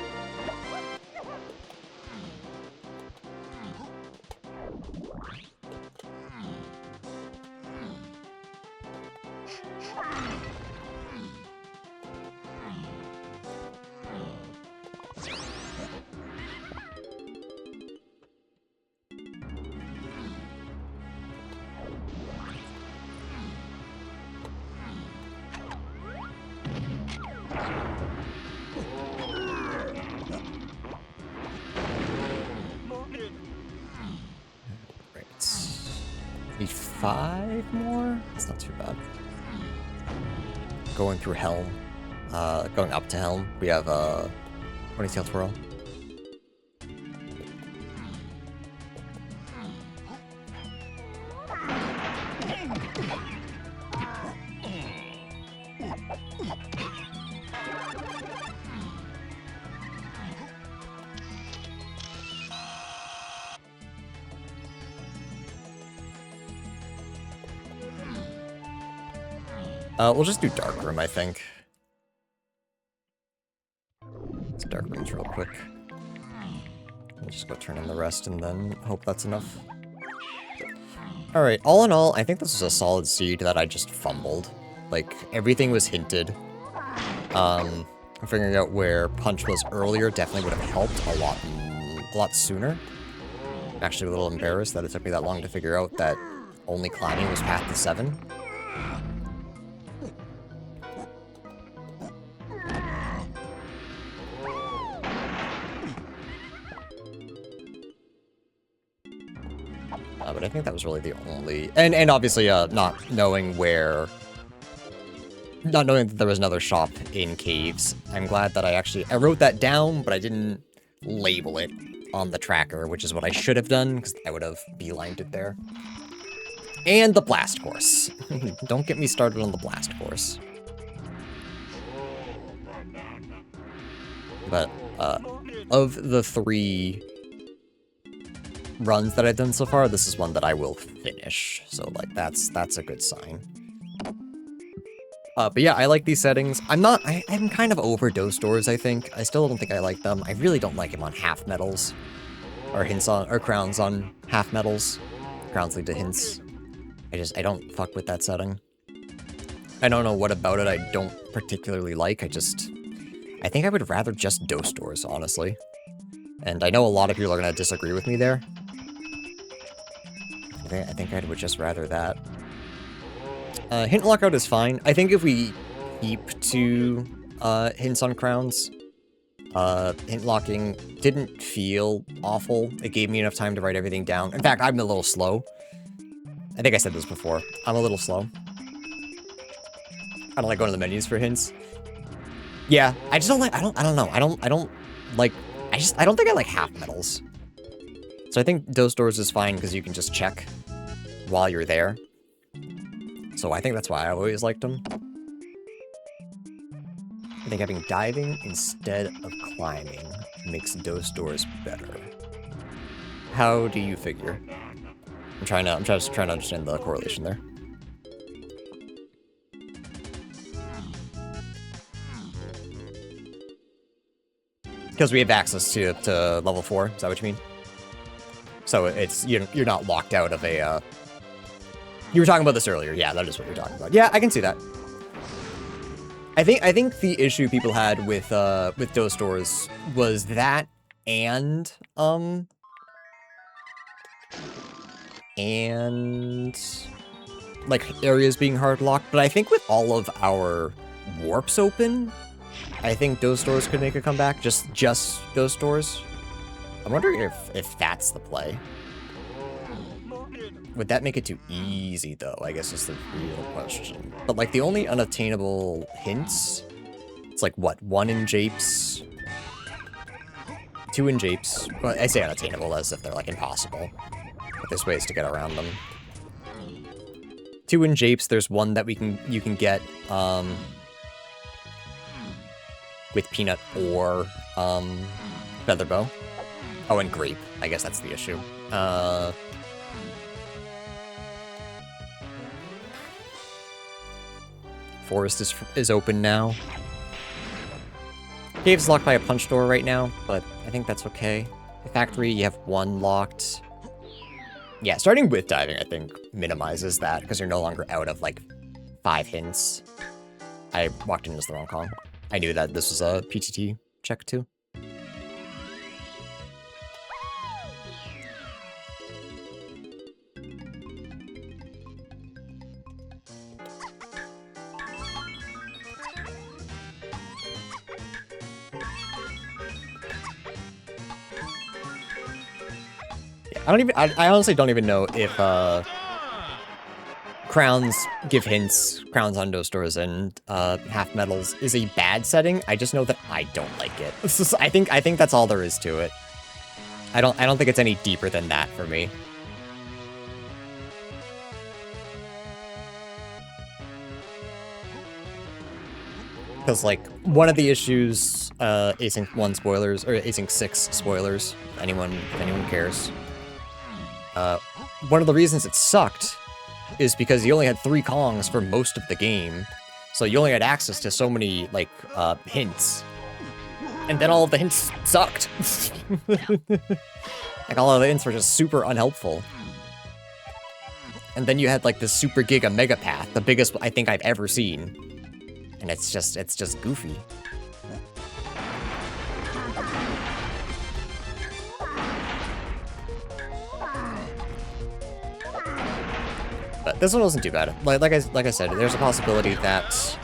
Need 5 more? That's not too bad. Going through Helm. Going up to Helm. We have Ponytail Twirl. We'll just do Dark Room, I think. Let's Dark Rooms real quick. We'll just go turn in the rest and then hope that's enough. Alright, all in all, I think this is a solid seed that I just fumbled. Like, everything was hinted. Figuring out where Punch was earlier definitely would have helped a lot sooner. I'm actually a little embarrassed that it took me that long to figure out that only climbing was path to 7. But I think that was really the only... And obviously, not knowing that there was another shop in Caves. I'm glad that I wrote that down, but I didn't label it on the tracker, which is what I should have done, because I would have beelined it there. And the Blast Course. Don't get me started on the Blast Course. But, of the 3... runs that I've done so far, this is one that I will finish. So, like, that's a good sign. But yeah, I like these settings. I'm kind of over Dose Doors, I think. I still don't think I like them. I really don't like them on half metals. Or crowns on half metals. Crowns lead to hints. I don't fuck with that setting. I don't know what about it I don't particularly like. I think I would rather just Dose Doors, honestly. And I know a lot of people are going to disagree with me there. I think I would just rather that. Hint Lockout is fine. I think if we keep to hints on crowns, hint locking didn't feel awful. It gave me enough time to write everything down. In fact, I'm a little slow. I think I said this before. I'm a little slow. I don't like going to the menus for hints. Yeah, I just don't like, I don't know. I don't think I like half metals. So I think Dose Doors is fine because you can just check while you're there. So I think that's why I always liked them. I think having diving instead of climbing makes Dose Doors better. How do you figure? I'm just trying to understand the correlation there. Because we have access to level 4, is that what you mean? So it's you're not locked out of a. You were talking about this earlier, yeah. That is what you're talking about. Yeah, I can see that. I think the issue people had with Dose Doors was that and like areas being hard locked. But I think with all of our warps open, I think Dose Doors could make a comeback. Just Dose Doors. I'm wondering if that's the play. Would that make it too easy, though? I guess is the real question. But, like, the only unattainable hints... It's like, what, 1 in Japes? 2 in Japes. Well, I say unattainable as if they're, like, impossible. But there's ways to get around them. 2 in Japes, there's 1 that you can get, with Peanut or, Featherbow. Oh, and Grape. I guess that's the issue. Forest is open now. Cave's locked by a punch door right now, but I think that's okay. The factory, you have 1 locked. Yeah, starting with diving, I think, minimizes that, because you're no longer out of, like, 5 hints. I walked in as the wrong call. I knew that this was a PTT check, too. I honestly don't even know if, crowns give hints, crowns on those doors, and, half medals is a bad setting. I just know that I don't like it. I think that's all there is to it. I don't think it's any deeper than that for me. Because, like, one of the issues, Async 1 spoilers, or Async 6 spoilers, if anyone cares. One of the reasons it sucked is because you only had 3 Kongs for most of the game, so you only had access to so many, like, hints. And then all of the hints sucked. Like, all of the hints were just super unhelpful. And then you had, like, this super giga mega path, the biggest I think I've ever seen. And it's just goofy. But this one wasn't too bad. Like I said, there's a possibility that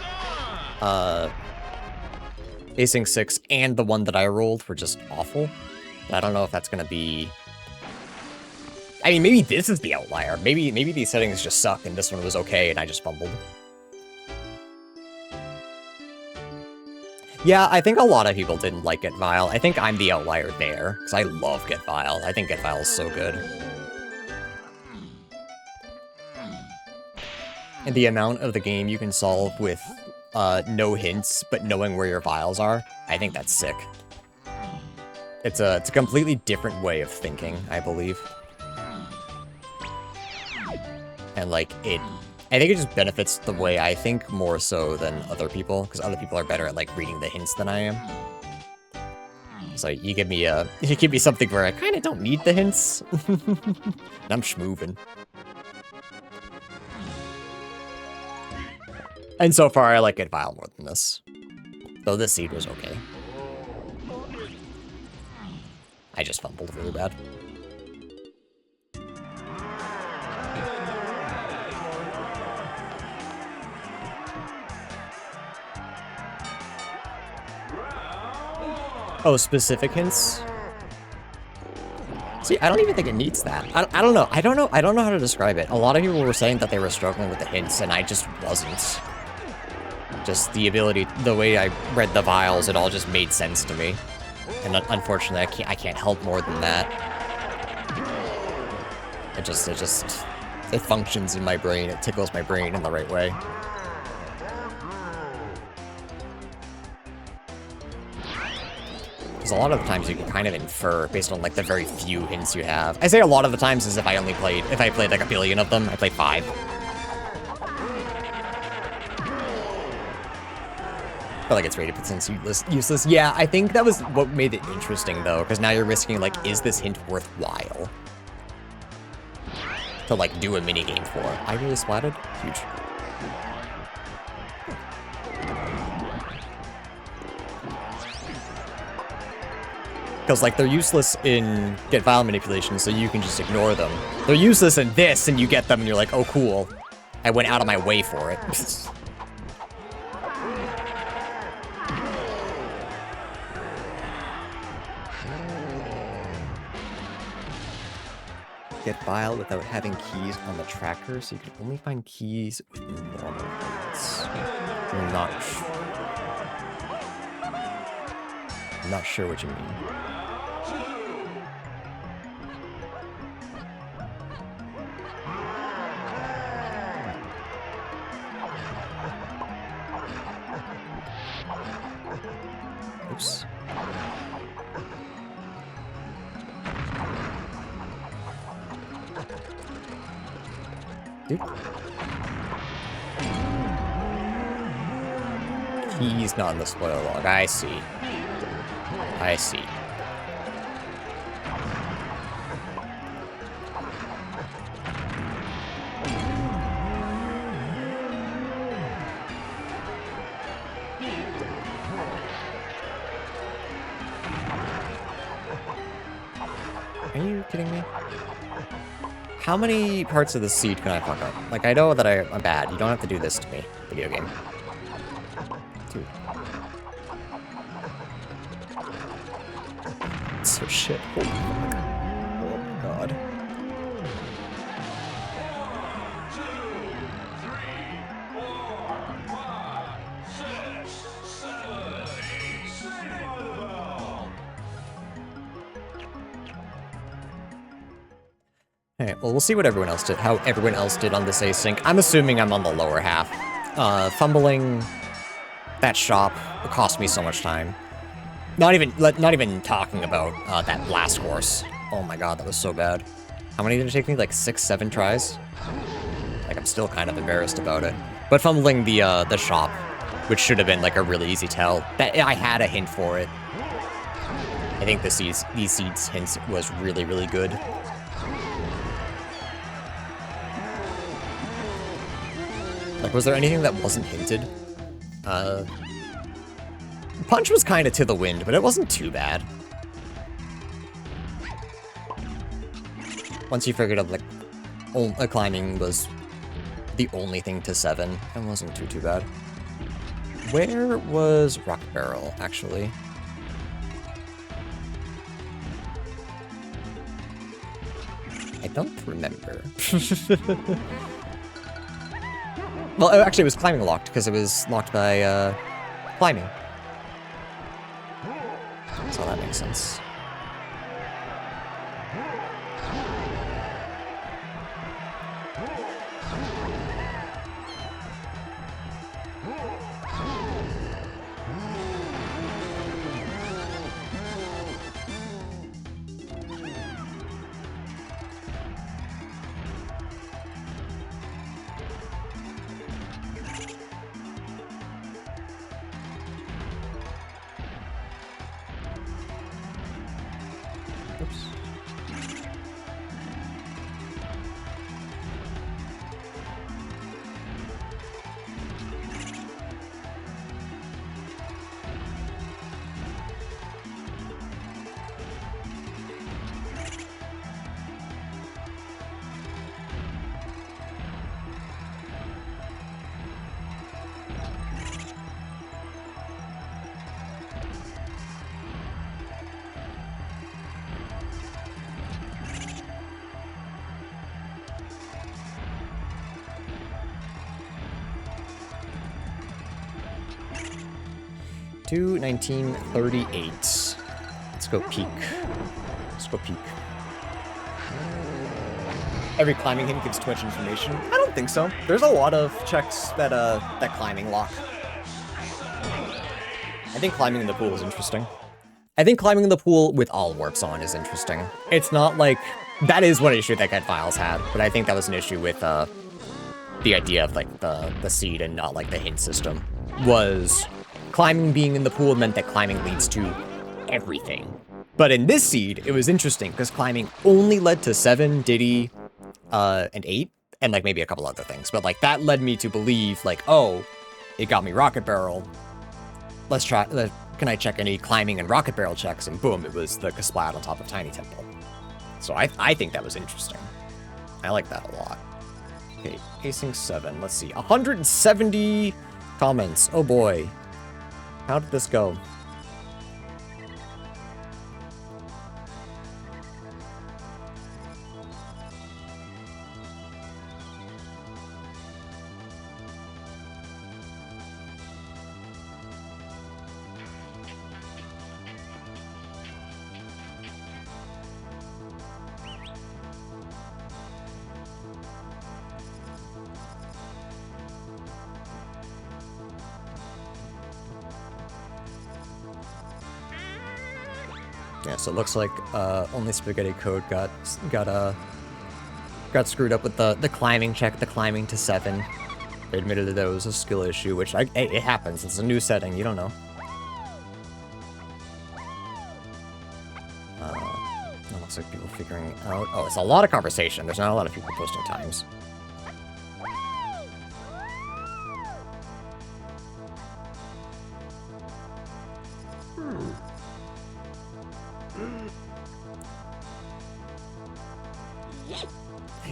Async 6 and the one that I rolled were just awful. But I don't know if that's gonna be... I mean, maybe this is the outlier. Maybe these settings just suck and this one was okay and I just fumbled. Yeah, I think a lot of people didn't like Get Vile. I think I'm the outlier there, because I love Get Vile. I think Get Vile is so good. And the amount of the game you can solve with no hints, but knowing where your vials are, I think that's sick. It's a completely different way of thinking, I believe. And, like, I think it just benefits the way I think more so than other people, because other people are better at, like, reading the hints than I am. So you give me something where I kind of don't need the hints, and I'm schmoovin'. And so far, I like Get Vile more than this. Though this seed was okay. I just fumbled really bad. Oh, specific hints? See, I don't even think it needs that. I don't know. I don't know how to describe it. A lot of people were saying that they were struggling with the hints, and I just wasn't. Just the ability, the way I read the vials, it all just made sense to me. And unfortunately, I can't help more than that. It functions in my brain. It tickles my brain in the right way. Because a lot of the times you can kind of infer based on, like, the very few hints you have. I say a lot of the times as if I played like a billion of them. I played 5. I feel like it's rated since useless. Yeah, I think that was what made it interesting, though, because now you're risking, like, is this hint worthwhile to, like, do a minigame for? I really splatted? Huge. Because, like, they're useless in Get Vile manipulation, so you can just ignore them. They're useless in this, and you get them, and you're like, oh, cool. I went out of my way for it. get Bile without having keys on the tracker, so you can only find keys with normal heights. I'm not sure what you mean. Oops. Dude. He's not in the spoiler log. I see. I see. Are you kidding me? How many parts of the seed can I fuck up? Like, I know that I'm bad. You don't have to do this to me, video game. Dude. So shit. Holy fuck. Oh my god. Alright, well, we'll see what everyone else did, how everyone else did on this async. I'm assuming I'm on the lower half. Fumbling that shop cost me so much time. Not even talking about that blast course. Oh my god, that was so bad. How many did it take me? Like 6, 7 tries? Like, I'm still kind of embarrassed about it. But fumbling the shop, which should have been like a really easy tell, that I had a hint for it. I think these seeds hints was really, really good. Like, was there anything that wasn't hinted? Punch was kind of to the wind, but it wasn't too bad. Once you figured out, like, climbing was the only thing to 7, it wasn't too bad. Where was Rock Barrel, actually? I don't remember. Well, actually, it was climbing locked, because it was locked by, climbing. So that makes sense. Oops. To 1938. Let's go peek. Let's go peek. Every climbing hint gives Twitch information. I don't think so. There's a lot of checks that that climbing lock. I think climbing in the pool is interesting. I think climbing in the pool with all warps on is interesting. It's not like that is one issue that Get Files had, but I think that was an issue with the idea of like the seed and not like the hint system. Was climbing being in the pool meant that climbing leads to everything. But in this seed, it was interesting because climbing only led to 7, Diddy, and 8, and like maybe a couple other things. But like that led me to believe like, oh, it got me Rocket Barrel. Let's try, can I check any climbing and Rocket Barrel checks? And boom, it was the Kasplat on top of Tiny Temple. So I think that was interesting. I like that a lot. Okay, Async 7, let's see. 170 comments, oh boy. How did this go? Yeah, so it looks like only Spaghetti Code got screwed up with the climbing check, the climbing to 7. They admitted that was a skill issue, which hey, it happens. It's a new setting. You don't know. It looks like people figuring out. Oh, it's a lot of conversation. There's not a lot of people posting times.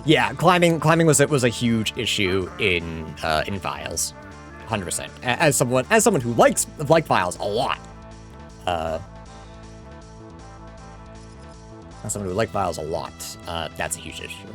Yeah, climbing was a huge issue in Vials, 100%. As someone who likes Vials a lot, as someone who likes Vials a lot, that's a huge issue.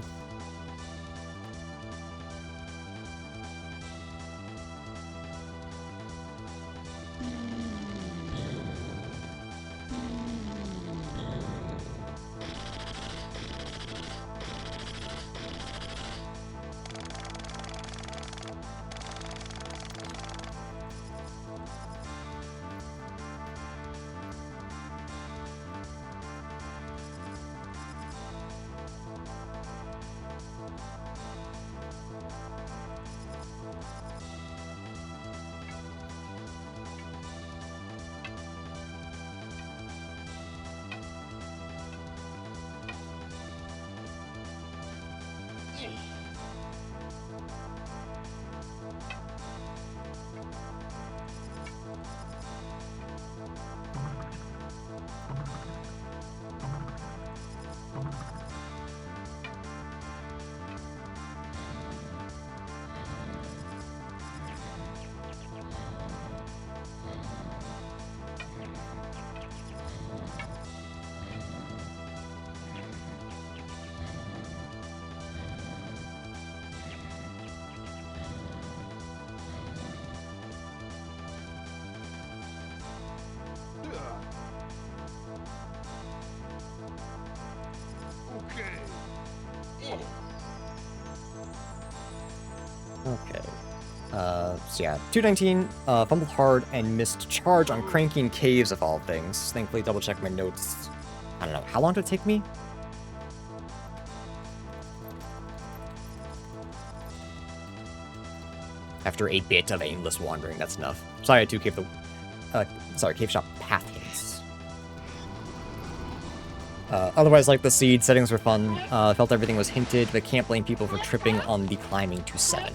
Okay. So yeah, 219, fumbled hard and missed charge on cranking caves of all things. Thankfully, double check my notes. I don't know, how long did it take me? After a bit of aimless wandering, that's enough. Sorry, I had 2 cave shop path hints. Otherwise, like the seed, settings were fun. Felt everything was hinted, but can't blame people for tripping on the climbing to 7.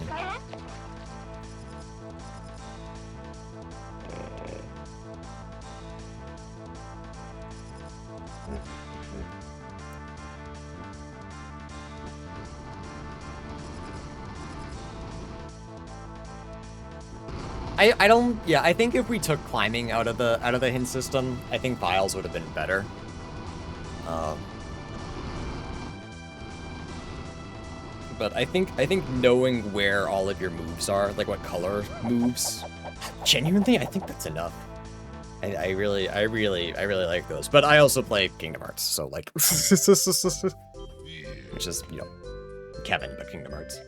I think if we took climbing out of the hint system, I think Vials would have been better. But I think knowing where all of your moves are, like what color moves, genuinely, I think that's enough. I really like those. But I also play Kingdom Hearts, so like, which is, you know, Kevin, but Kingdom Hearts.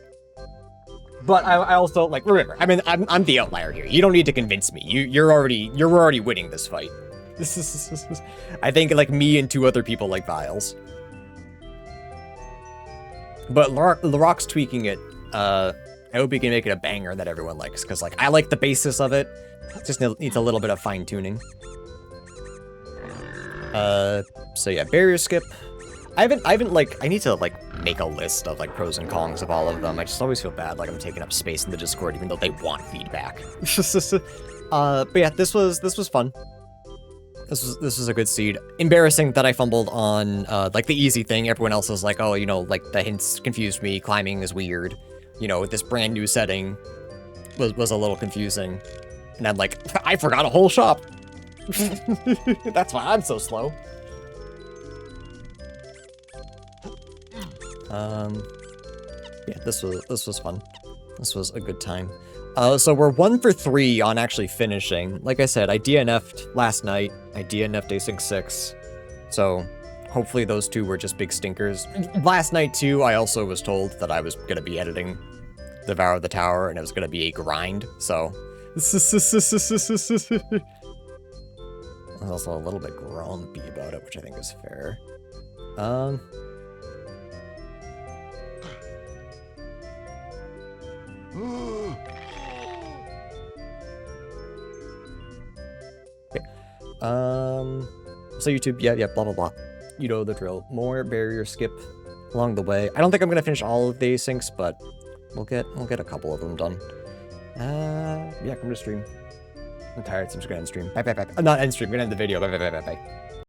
But I also, like, remember, I mean, I'm the outlier here. You don't need to convince me. You're already winning this fight. I think, like, me and 2 other people like Vials. But Laroc's tweaking it. I hope he can make it a banger that everyone likes, because, like, I like the basis of it. It just needs a little bit of fine-tuning. So yeah, barrier skip. I need to, like, make a list of, like, pros and cons of all of them. I just always feel bad, like I'm taking up space in the Discord, even though they want feedback. But yeah, this was fun. This was a good seed. Embarrassing that I fumbled on, like, the easy thing. Everyone else is like, oh, you know, like, the hints confused me, climbing is weird. You know, with this brand new setting was a little confusing. And I'm like, I forgot a whole shop! That's why I'm so slow. Yeah, this was fun. This was a good time. So we're 1 for 3 on actually finishing. Like I said, I DNF'd last night. I DNF'd Async 6. So hopefully those 2 were just big stinkers. Last night too, I also was told that I was gonna be editing Devour the Tower and it was gonna be a grind, so. I was also a little bit grumpy about it, which I think is fair. Okay. So YouTube, yeah, blah blah blah. You know the drill. More barrier skip along the way. I don't think I'm gonna finish all of the asyncs, but we'll get a couple of them done. Yeah, come to stream. I'm tired, so I'm just gonna end stream. Bye. Not end stream, I'm gonna end the video. Bye.